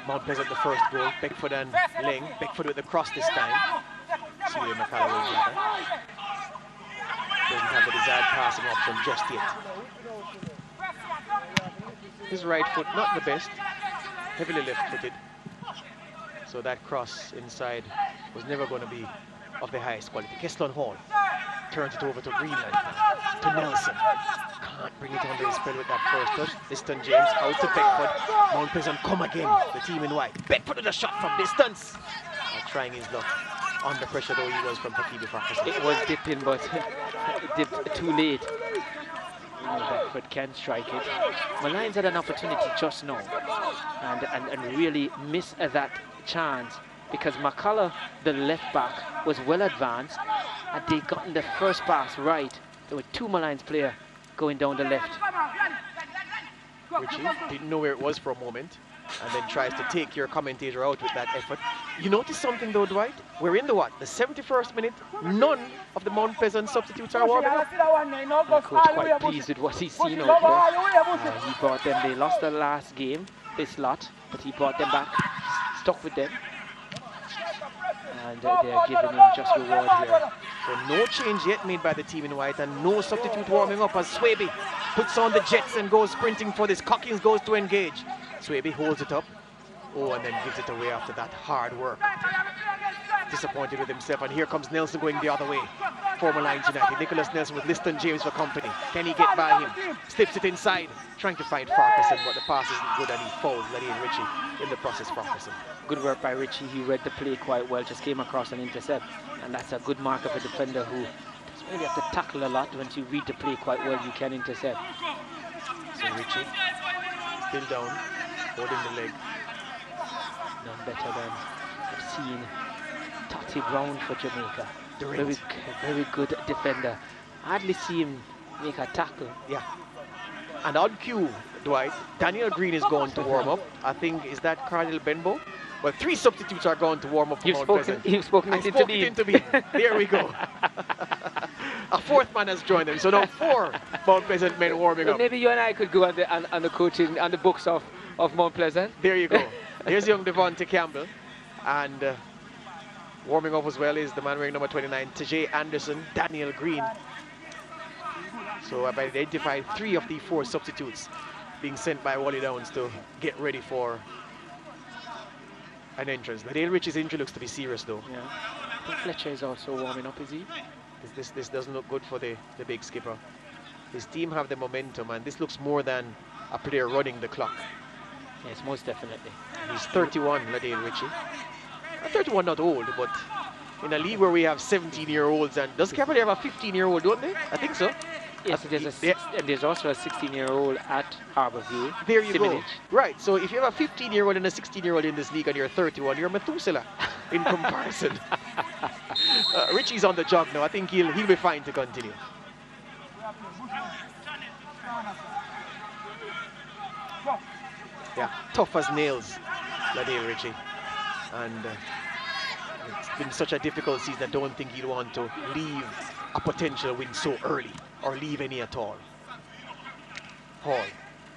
Mount Pleasant the first goal. Beckford and Leng. Beckford with the cross this time. See where McCalloway doesn't have the desired passing option just yet. His right foot, not the best, heavily left-footed. So that cross inside was never going to be of the highest quality. Keston Hall turns it over to Greenland, to Nelson. Can't bring it under his spell with that first touch. Liston James out to Beckford. Mount Pleasant come again, the team in white. Beckford with a shot from distance. Trying his luck. Under pressure though he was from Pakibi Farquharson. It was dipping, but it dipped too late. Beckford can strike it. Molynes had an opportunity just now and really missed that chance, because McCullough, the left back, was well advanced, and they gotten the first pass right. There were two Molynes players going down the left. Richie didn't know where it was for a moment, and then tries to take your commentator out with that effort. You notice something though, Dwight? We're in the what? The 71st minute. None of the Mount Pleasant substitutes are warming up. The coach quite pleased with what he's seen out there. He brought them. They lost the last game, this lot, but he brought them back, stuck with them, and they're giving him just reward here. So no change yet made by the team in white, and no substitute warming up as Swaby puts on the jets and goes sprinting for this. Cockings goes to engage. Swaby holds it up. Oh, and then gives it away after that hard work. Disappointed with himself, and here comes Nelson going the other way. Former Lions United. Nicholas Nelson with Liston James for company. Can he get by him? Slips it inside, trying to find Farquharson, but the pass isn't good, and he fouls Ladine Ritchie in the process. Farquharson. Good work by Ritchie. He read the play quite well, just came across an intercept, and that's a good mark of a defender who doesn't really have to tackle a lot. Once you read the play quite well, you can intercept. So Ritchie still down, holding the leg. None better than I've seen Totty Brown for Jamaica. Very good defender. Hardly see him make a tackle. Yeah. And on cue, Dwight, Daniel Green is going to warm up. I think, is that Cardinal Benbow? Well, 3 substitutes are going to warm up for Mount Pleasant. You've spoken it into being. There we go. A 4th man has joined them, so now 4 Mount Pleasant men warming up. Maybe you and I could go on the coaching, on the books of Mount Pleasant. There you go. Here's young Devontae Campbell, and warming up as well is the man wearing number 29, Tajay Anderson, Daniel Green. So I've identified 3 of the 4 substitutes being sent by Wally Downs to get ready for an entrance. Ladale Rich's injury looks to be serious though. Yeah. I think Fletcher is also warming up, is he? This doesn't look good for the big skipper. His team have the momentum, and this looks more than a player running the clock. Yes, most definitely. He's 31, Ladale Ritchie. 31 not old, but in a league where we have 17-year-olds, and does Capital have a 15-year-old, don't they? I think so. Yes, and there's also a 16-year-old at Harborview. There you Simonage. go. Right, so if you have a 15-year-old and a 16-year-old in this league and you're 31, you're Methuselah in comparison. Richie's on the jog now. I think he'll be fine to continue. Yeah, tough as nails, Ladale Ritchie. And it's been such a difficult season. I don't think he'd want to leave a potential win so early, or leave any at all. Hall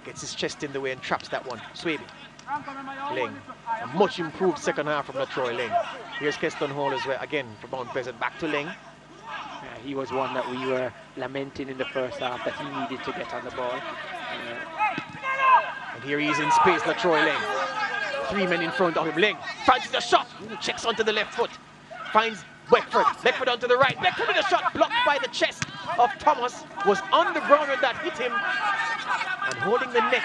gets his chest in the way and traps that one. Swaby. Leng. A much improved second half from Latroy Leng. Here's Keston Hall as well, again from Mount Pleasant. Back to Leng. Yeah, he was one that we were lamenting in the first half, that he needed to get on the ball. And here he is in space, Latroy Leng. 3 men in front of him. Leng fancies a shot. Checks onto the left foot. Finds Beckford. Beckford onto the right. Beckford with a shot blocked by the chest of Thomas. Was on the ground when that hit him. And holding the neck.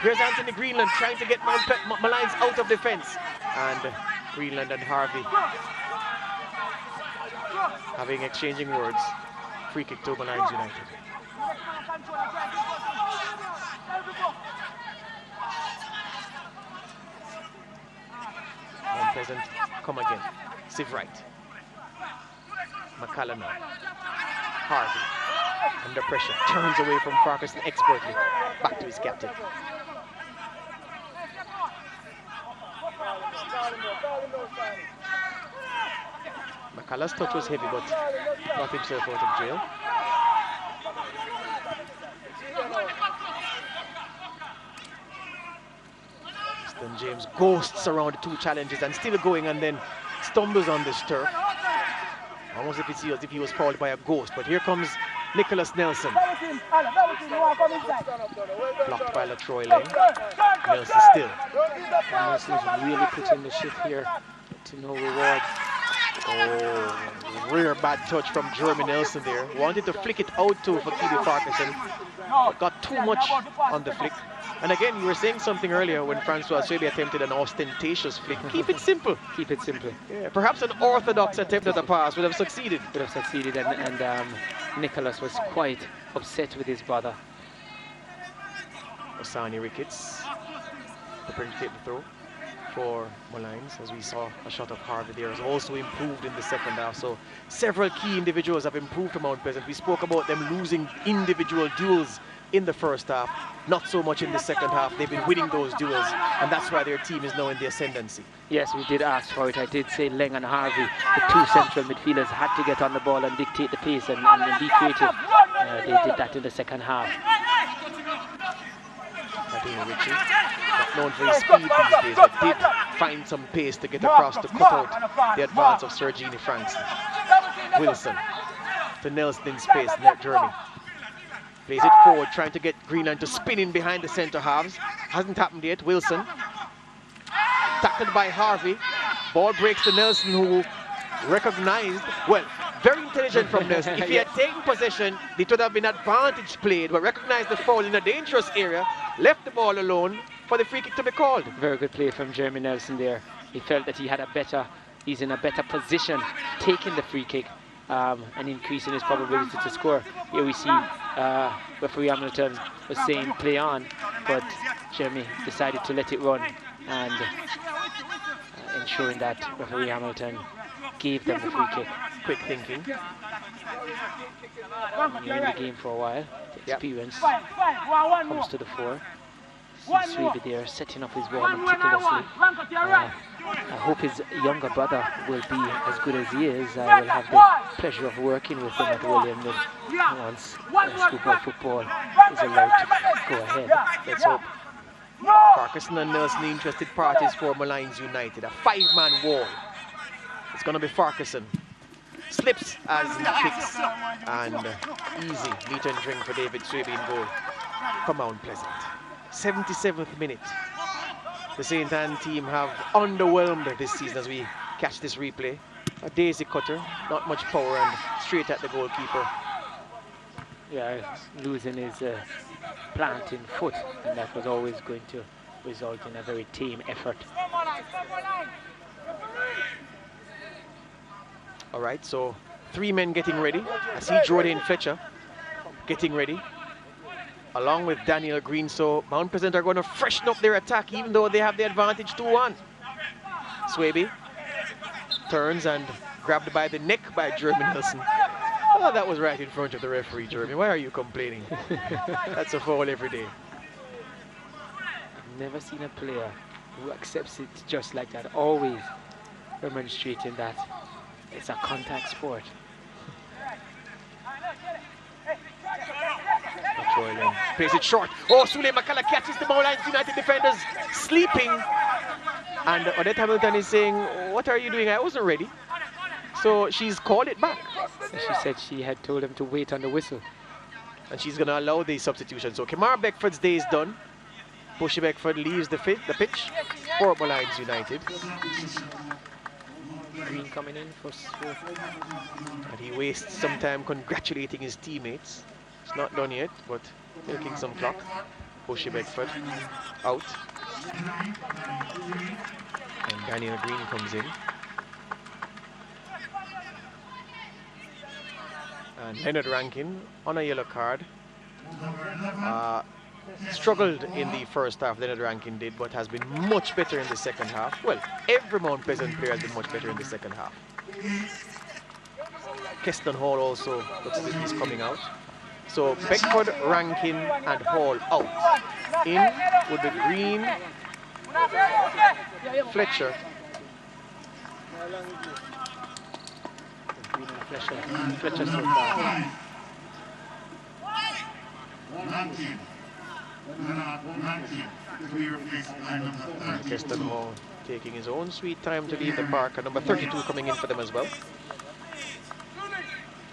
Here's Anthony Greenland trying to get Molynes out of defense. And Greenland and Harvey having exchanging words. Free kick to Molynes United. Mount Pleasant come again. Sieve right. McCallum now. Harvey under pressure. Turns away from Farquharson expertly. Back to his captain. McCallum's touch was heavy, but got himself out of jail. Then James ghosts around the two challenges and still going, and then stumbles on this turf. Almost as if he was fouled by a ghost. But here comes Nicholas Nelson. Blocked by Troy Lane. Nelson still. Nelson's really putting the shift here to no reward. Oh, rear bad touch from Jeremy Nelson there. Wanted to flick it out to for TB Farquharson. Got too much on the flick. And again, you were saying something earlier when Francois Swaby attempted an ostentatious flick. Keep it simple. Keep it simple. Yeah, perhaps an orthodox attempt at a pass would have succeeded. And Nicholas was quite upset with his brother. Osani Ricketts preparing to take the throw for Molynes, as we saw a shot of Harvey there has also improved in the second half. So several key individuals have improved for Mount Pleasant. We spoke about them losing individual duels in the first half, not so much in the second half. They've been winning those duels, and that's why their team is now in the ascendancy. Yes, we did ask for it. I did say Leng and Harvey, the two central midfielders, had to get on the ball and dictate the pace and be creative. They did that in the second half. Ritchie, not known for his speed these days, but did find some pace to get across to cut out the advance of Sergini Frankston. Wilson to Nelson in space, Jeremy. Plays it forward, trying to get Greenland to spin in behind the centre halves. Hasn't happened yet. Wilson. Tackled by Harvey. Ball breaks to Nelson, who recognized, well, very intelligent from Nelson. If he had taken possession, it would have been advantage played, but recognized the foul in a dangerous area, left the ball alone for the free kick to be called. Very good play from Jeremy Nelson there. He felt that he's in a better position taking the free kick. And increasing his probability to score. Here we see referee Hamilton was saying play on, but Jeremy decided to let it run, and ensuring that referee Hamilton gave them the free kick. Quick thinking. When you're in the game for a while, the experience comes to the fore. See Swaby there setting up his ball meticulously. I hope his younger brother will be as good as he is. I will have the pleasure of working with him at William once schoolboy football is allowed to go ahead. Let's hope. Farquharson and Nelson interested parties for Molynes United. A five-man wall. It's going to be Farquharson. Slips as he kicks. And easy meet and drink for David Swaby in goal for Mount Pleasant. 77th minute. The St. Anne team have underwhelmed this season as we catch this replay. A daisy cutter, not much power, and straight at the goalkeeper. Yeah, losing his planting foot, and that was always going to result in a very tame effort. All right, so 3 men getting ready. I see Jordan Fletcher getting ready, along with Daniel Green. So Mount Pleasant are going to freshen up their attack, even though they have the advantage 2-1. Swaby turns and grabbed by the neck by Jeremy Nelson. Oh, that was right in front of the referee, Jeremy. Why are you complaining? That's a foul every day. I've never seen a player who accepts it just like that, always demonstrating that it's a contact sport. Plays it short. Oh, Sule Makala catches the Molynes United defenders sleeping. And Odette Hamilton is saying, what are you doing? I wasn't ready. So she's called it back. She said she had told him to wait on the whistle. And she's going to allow the substitution. So Kamara Beckford's day is done. Bushy Beckford leaves the pitch for Molynes United. Green coming in for and he wastes some time congratulating his teammates. It's not done yet, but milking some clock. Bushy Beckford out. And Daniel Green comes in. And Leonard Rankin on a yellow card. Struggled in the first half, Leonard Rankin did, but has been much better in the second half. Well, every Mount Pleasant player has been much better in the second half. Keston Hall also looks as if he's coming out. So Beckford, Rankin and Hall out. In would be Green, Fletcher. Green and Fletcher so far. Keston Hall taking his own sweet time to leave the park, and number 32 coming in for them as well.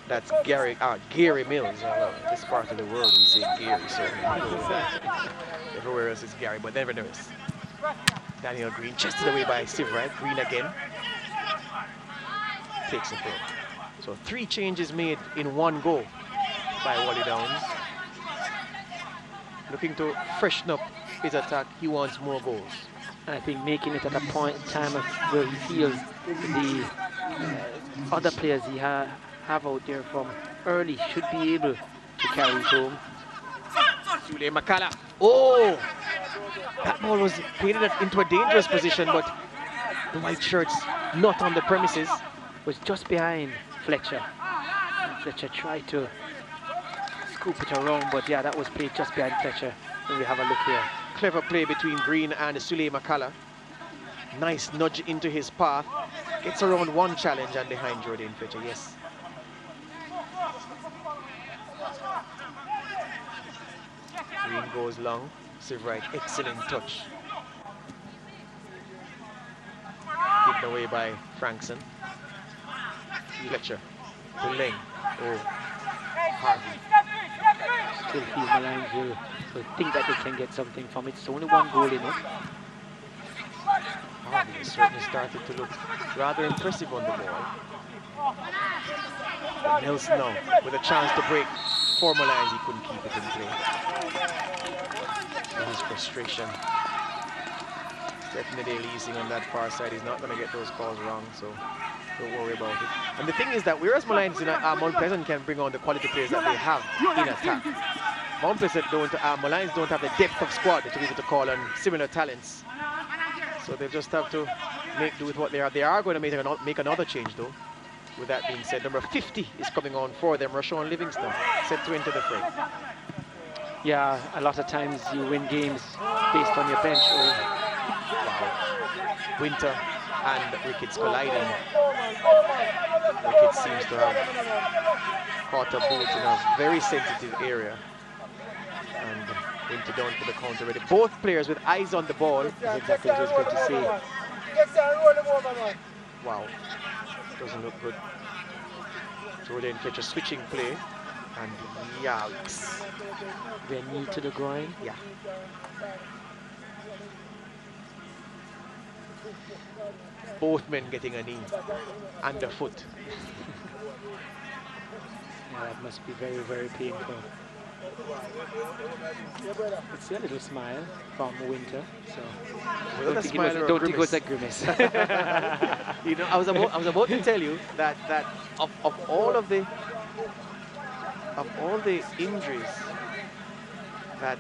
That's Gary Mills. This part of the world we say Gary, so everywhere else is Gary, but never knows. Daniel Green chested away by Steve Wright. Green again takes it through. So 3 changes made in one go by Wally Downs. Looking to freshen up his attack. He wants more goals. And I think making it at a point in time of where he feels the other players he have out there from early should be able to carry it home. Sule Makala. Oh! That ball was played into a dangerous position, but the white shirts not on the premises. Was just behind Fletcher. And Fletcher tried to scoop it around, but yeah, that was played just behind Fletcher. When we have a look here. Clever play between Green and Sule Makala. Nice nudge into his path. Gets around one challenge and behind Jordan Fletcher, yes. Green goes long. Steve Wright, excellent touch. Given away by Frankson. Fletcher. Leng. Oh. Harvey. Still feel Molynes will think that they can get something from it. It's only one goal in it. Harvey has certainly started to look rather impressive on the ball. But Nelson now with a chance to break for Molynes, he couldn't keep it in play. And his frustration. Definitely leasing on that far side. He's not going to get those calls wrong, so don't worry about it. And the thing is that whereas Molynes, Mount Pleasant can bring on the quality players that they have in attack, Mount Pleasant Molynes don't have the depth of squad to be able to call on similar talents. So they just have to make do with what they are. They are going to make another change though. With that being said, number 50 is coming on for them, Rashawn Livingston, set to enter the fray. Yeah, a lot of times you win games based on your bench. Wow. Winter and Ricketts colliding. Ricketts seems to have caught a boot in a very sensitive area. And Winter down for the counter ready. Both players with eyes on the ball. That's exactly what I was going to say. Wow. Doesn't look good. Jordan Fletcher switching play. And yikes. They're knee to the groin. Yeah. Both men getting a knee and a foot. Yeah, that must be very, very painful. It's a little smile from Winter, so don't think it was a grimace. You know, I was about to tell you that of all the injuries that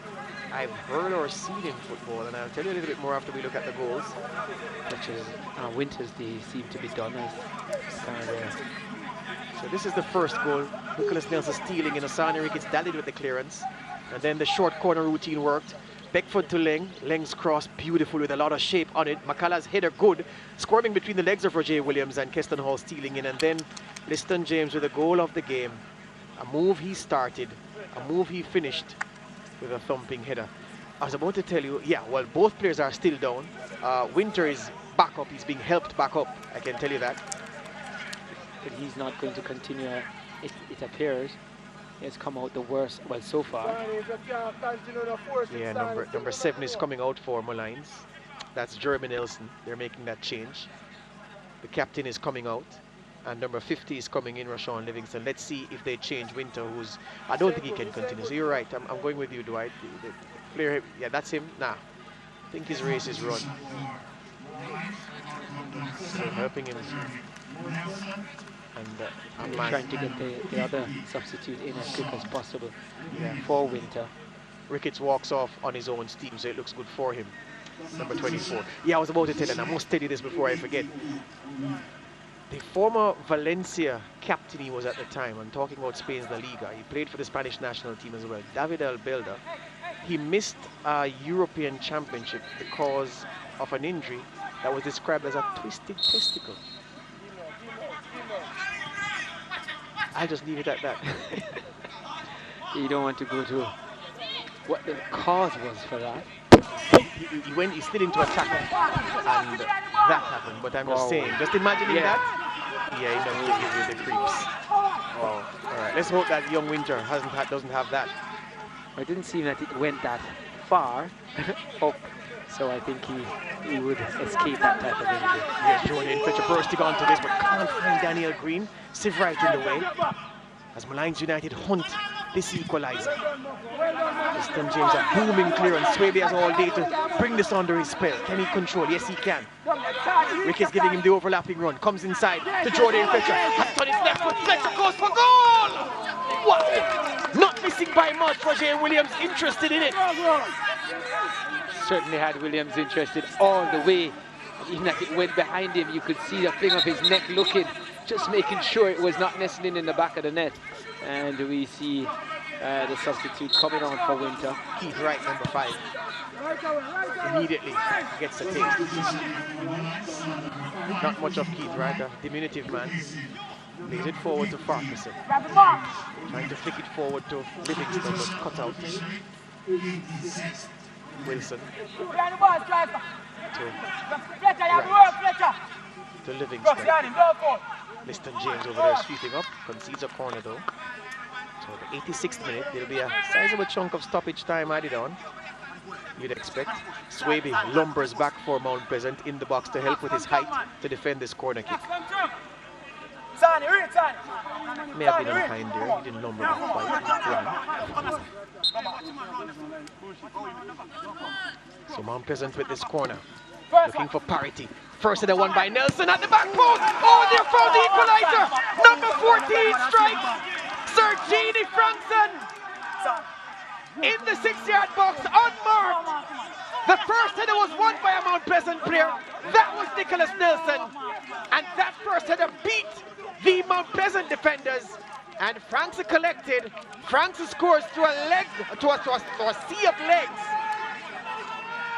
I've heard or seen in football, and I'll tell you a little bit more after we look at the goals. Winters, they seem to be done as kind of. So this is the first goal. Nicholas Nelson stealing, and Asani Ricketts dallied with the clearance. And then the short corner routine worked. Beckford to Leng. Leng's cross beautiful with a lot of shape on it. Makala's header good. Squirming between the legs of Roger Williams and Keston Hall stealing in. And then Liston James with the goal of the game. A move he started, a move he finished with a thumping header. I was about to tell you, yeah, well, both players are still down. Winter is back up. He's being helped back up. I can tell you that. But he's not going to continue, it appears. He has come out the worst, well, so far. Yeah, number 7 is coming out for Molynes. That's Jeremy Nelson. They're making that change. The captain is coming out. And number 50 is coming in, Rashawn Livingston. Let's see if they change Winter, who's... I don't think he can continue. So you're right. I'm going with you, Dwight. The player, yeah, that's him. Nah. I think his race is run. So helping him. And trying to get the other substitute in as quick as possible yeah. for Winter. Ricketts walks off on his own steam, so it looks good for him. Number 24. Yeah, I was about to tell you, and I must tell you this before I forget. The former Valencia captain he was at the time, I'm talking about Spain's La Liga, he played for the Spanish national team as well, David Albelda. He missed a European championship because of an injury that was described as a twisted testicle. I'll just leave it at that. You don't want to go to what the cause was for that. He slid into a tackle and that happened, but I'm just saying, just imagining that. Yeah, he doesn't give you the creeps. Oh, all right. Let's hope that young Winter doesn't have that. It didn't seem that it went that far up, so I think he would escape that type of injury. Here's Jordan Fletcher bursting onto this, but can't find Daniel Green. Siv right in the way. As Molynes United hunt this equalizer. Weston James a booming clearance. Swaby has all day to bring this under his spell. Can he control? Yes, he can. Rick is giving him the overlapping run. Comes inside to Jordan Fletcher. Has on his left foot. Fletcher goes for goal! Wow! Not missing by much. Roger Williams interested in it. Certainly had Williams interested all the way. Even as it went behind him, you could see the fling of his neck looking, just making sure it was not nestling in the back of the net. And we see the substitute coming on for Winter. Keith Wright, number 5. Immediately gets a taste. Not much of Keith Wright, a diminutive man. Plays it forward to Farquharson. Trying to flick it forward to Livingston, but cut out. Wilson. To Livingston. Liston James over there sweeping up, concedes a corner though. So the 86th minute, there'll be a sizable chunk of stoppage time added on. You'd expect. Swaby lumbers back for Mount Pleasant in the box to help with his height to defend this corner kick. May have been behind there, he didn't lumber back quite. So Mount Pleasant with this corner. Looking for parity. First header won by Nelson at the back post. Oh, they found the equalizer. Number 14 strikes. Sergini Frankson in the 6-yard box, unmarked. The first header was won by a Mount Pleasant player. That was Nicholas Nelson. And that first header beat the Mount Pleasant defenders. And Frankson collected. Frankson scores to a sea of legs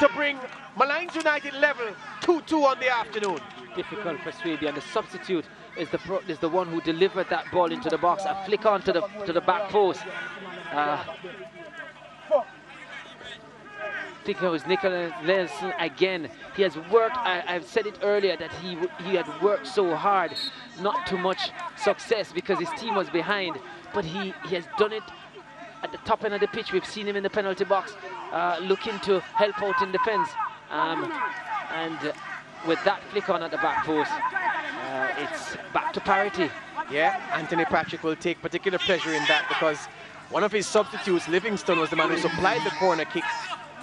to bring Molynes United level 2-2 on the afternoon. Difficult for Swaby, and the substitute is the one who delivered that ball into the box. A flick on to the back post. I think it was Nicholas Nelson again. He has worked. I've said it earlier that he had worked so hard. Not too much success because his team was behind, but he has done it at the top end of the pitch. We've seen him in the penalty box looking to help out in defense. And with that flick on at the back post, it's back to parity. Yeah, Anthony Patrick will take particular pleasure in that because one of his substitutes, Livingston, was the man who supplied the corner kick.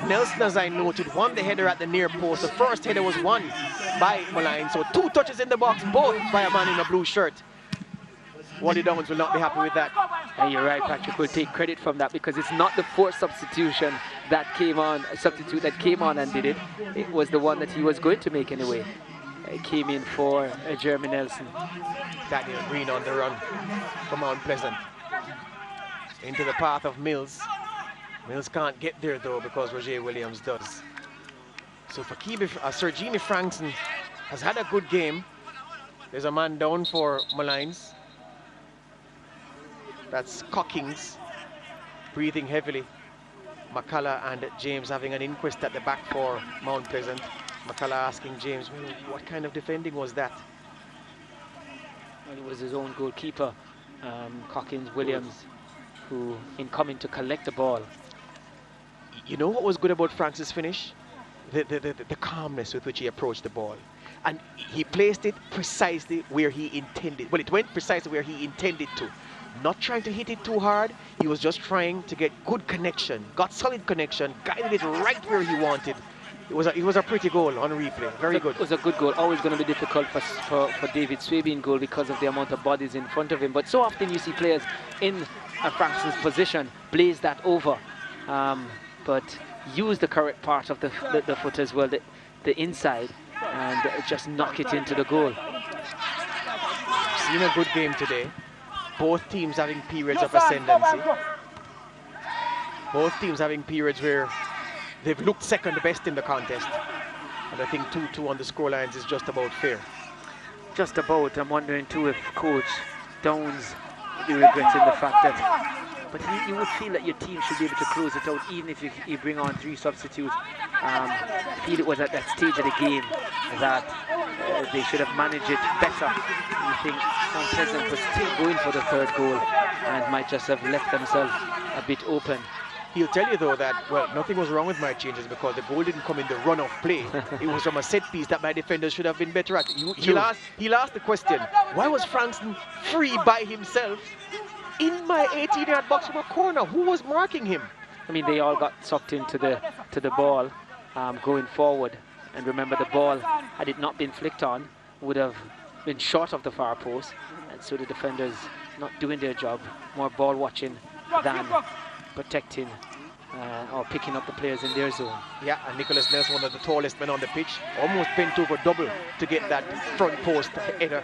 Nelson, as I noted, won the header at the near post. The first header was won by Molynes, so 2 touches in the box, both by a man in a blue shirt. Wally Downs will not be happy with that. And you're right, Patrick will take credit from that because it's not the fourth substitute that came on and did it. It was the one that he was going to make anyway. It came in for Jeremy Nelson. Daniel Green on the run from Mount Pleasant. Into the path of Mills. Mills can't get there though because Roger Williams does. So for Sergini Frankson has had a good game. There's a man down for Molynes. That's Cockings, breathing heavily. McCullough and James having an inquest at the back for Mount Pleasant. McCullough asking James, well, what kind of defending was that? Well, it was his own goalkeeper, Cockings Williams, who in coming to collect the ball. You know what was good about Francis' finish? The calmness with which he approached the ball. And he placed it precisely where he intended. Well, it went precisely where he intended to. Not trying to hit it too hard. He was just trying to get good connection. Got solid connection. Guided it right where he wanted. It was a pretty goal on replay. Very good. It was a good goal. Always going to be difficult for David Swaby in goal because of the amount of bodies in front of him. But so often you see players in a Frankston's position blaze that over, but use the correct part of the foot as well, the inside, and just knock it into the goal. Seen a good game today. Both teams having periods of ascendancy. Both teams having periods where they've looked second best in the contest. And I think 2-2 on the scorelines is just about fair. Just about. I'm wondering too if Coach Downs will be regretting the fact that, but you would feel that your team should be able to close it out even if you bring on 3 substitutes. I feel it was at that stage of the game that they should have managed it better. You think Mount Pleasant was still going for the 3rd goal and might just have left themselves a bit open. He'll tell you though that, well, nothing was wrong with my changes because the goal didn't come in the run-off play. It was from a set piece that my defenders should have been better at. He'll ask the question, why was Frankston free by himself in my 18-yard box from a corner? Who was marking him? I mean, they all got sucked into the ball going forward. And remember, the ball, had it not been flicked on, would have been short of the far post. And so the defenders not doing their job, more ball watching than protecting or picking up the players in their zone. Yeah, and Nicholas Nelson, one of the tallest men on the pitch, almost bent over double to get that front post header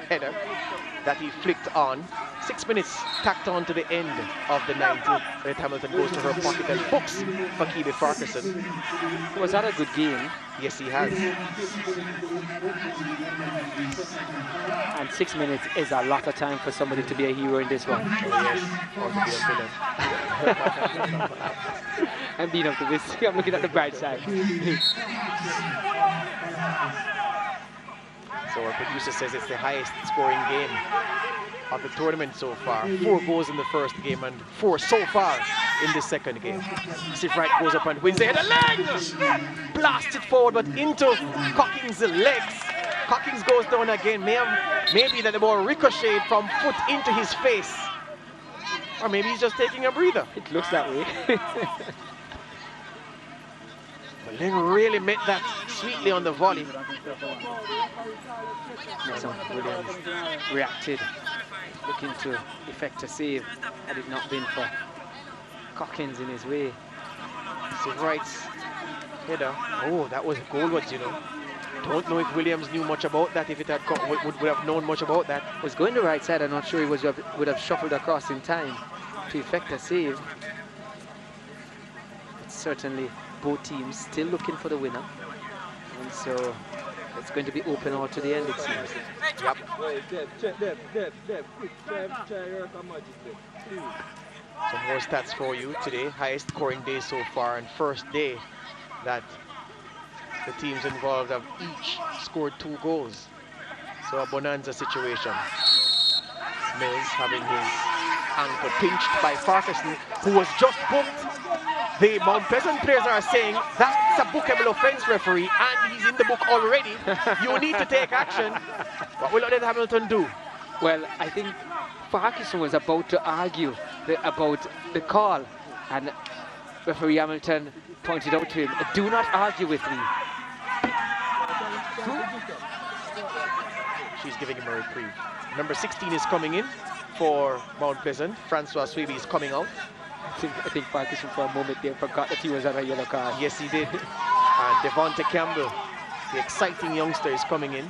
that he flicked on. 6 minutes tacked on to the end of the 90. Red Hamilton goes to her pocket and books for Kiwi Farquharson. Was that a good game? Yes, he has. And 6 minutes is a lot of time for somebody to be a hero in this one. Oh yes, or to be a villain. I'm being optimistic. I'm looking at the bright side. So our producer says it's the highest scoring game of the tournament so far. 4 goals in the first game and 4 so far in the second game. Sif Wright goes up and wins the header. Leg! Blasts it forward but into Cocking's legs. Cockings goes down again. Maybe that the ball ricocheted from foot into his face. Or maybe he's just taking a breather. It looks that way. But Len really met that sweetly on the volley. Williams reacted, looking to effect a save had it not been for Cockins in his way. Sif Wright's header. Oh, that was goalwards, you know. Don't know if Williams knew much about that. If it had come, would have known much about that. Was going the right side. I'm not sure he would have shuffled across in time to effect a save. But certainly both teams still looking for the winner, and so it's going to be open all to the end, it seems. Yep. Some more stats for you today. Highest scoring day so far, and first day that the teams involved have each scored 2 goals. So a bonanza situation. Mills having his ankle pinched by Farquharson, who was just booked. The Mount Pleasant players are saying that's a bookable offence, referee, and he's in the book already. You need to take action. What will Red Hamilton do? Well, I think Farquharson was about to argue about the call, and referee Hamilton pointed out to him, "Do not argue with me." She's giving him a reprieve. Number 16 is coming in for Mount Pleasant. Francois Swaby is coming out. I think Farquharson for a moment there forgot that he was on a yellow card. Yes, he did. And Devonta Campbell, the exciting youngster, is coming in.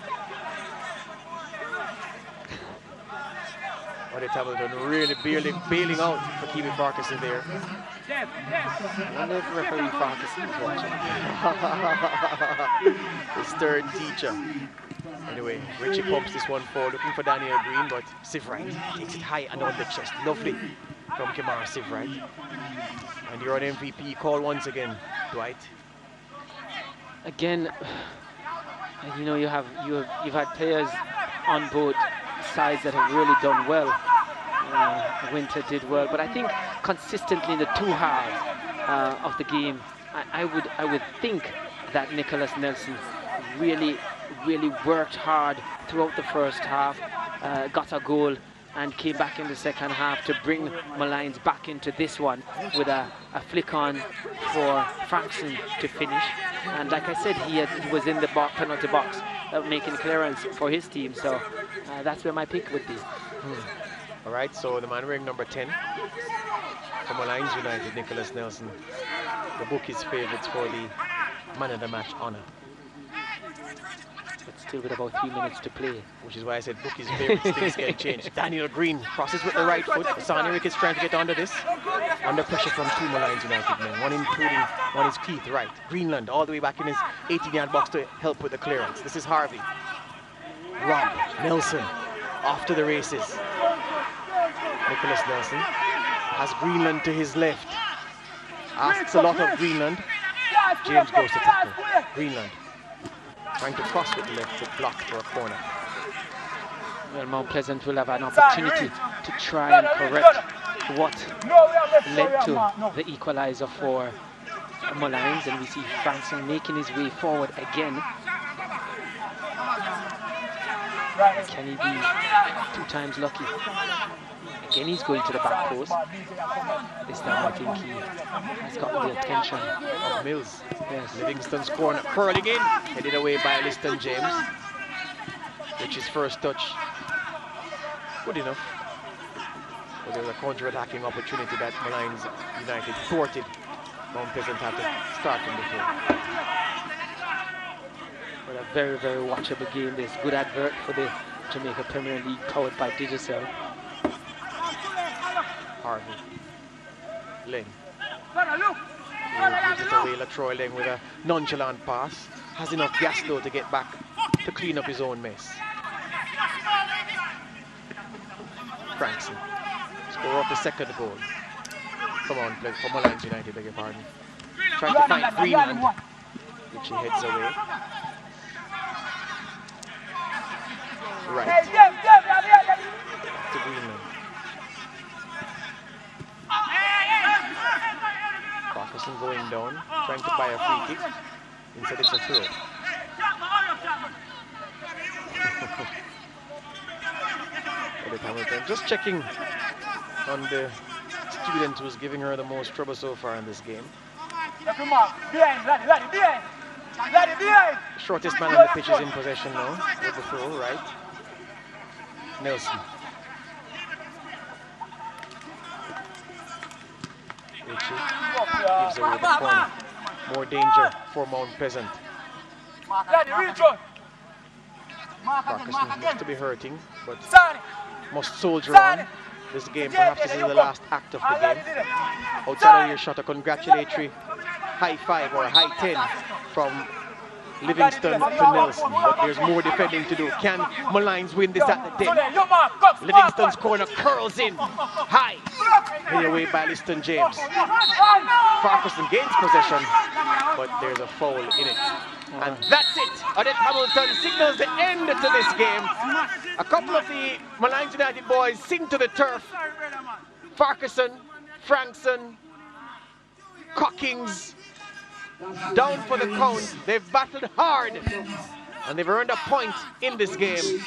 Red Hamilton really bailing out for Kiwi Farquharson there. I wonder if referee Farquharson is watching. His third teacher. Anyway, Richie pumps this one forward, looking for Daniel Green, but Sif Wright takes it high and on the chest. Lovely from Kimara Sif Wright. And you're on MVP call once again, Dwight. Again, you know, you've had players on both sides that have really done well. Winter did well, but I think consistently in the 2 halves of the game, I would think that Nicholas Nelson really worked hard throughout the first half, got a goal and came back in the second half to bring Molynes back into this one with a flick on for Frankson to finish. And like I said, he was in the penalty box making clearance for his team, so that's where my pick would be. All right, so the man wearing number 10 from Molynes United, Nicholas Nelson, the bookies' favourites for the man of the match honour. But still with about 3 minutes to play. Which is why I said bookies' favourites, things can change. Daniel Green crosses with the right foot. Sonny Ricketts trying to get under this. Under pressure from two Molynes United men, one including one is Keith Wright. Greenland all the way back in his 18-yard box to help with the clearance. This is Harvey. Rob Nelson off to the races. Nicholas Nelson has Greenland to his left. Asks a lot of Greenland. James goes to tackle. Greenland trying to cross with the left foot, blocked for a corner. Well, Mount Pleasant will have an opportunity to try and correct what led to the equalizer for Molynes, and we see Frankson making his way forward again. Can he be 2 times lucky? Again, he's going to the back post. This time I think he has gotten the attention of Mills. Yes. Livingston's corner, curling in, headed away by Liston James. Which is first touch. Good enough. But there was a counter-attacking opportunity that Molynes United thwarted. Mount Pleasant had to start from before. Well, a very, very watchable game. This good advert for the Jamaica Premier League powered by Digicel. Harvey. Leng. Gives it away, Latroy Leng with a nonchalant pass. Has enough gas though to get back to clean up his own mess. Frankson. Score up the second goal. Come on, play for Molynes United, beg your pardon. Trying to find Greenland, which he heads away. Right. Back to Greenland. Parkinson going down, trying to buy a free kick. Instead it's a throw. Edith Hamilton just checking on the student who's giving her the most trouble so far in this game. Shortest man on the pitch is in possession now with the throw, right? Nelson. Richie gives away the corner. More danger for Mount Pleasant. Parkinson looks to be hurting, but must soldier on. This game, perhaps this is the last act of the game. Outside of your shot, a congratulatory high 5 or a high 10 from Livingston to Nelson, but there's more defending to do. Can Molynes win this at the 10? Livingston's corner curls in high, headed away by Liston James. Farquharson gains possession, but there's a foul in it. And that's it. Odette Hamilton signals the end to this game. A couple of the Molynes United boys sink to the turf. Farquharson, Frankson, Cockings, down for the count. They've battled hard and they've earned a point in this game.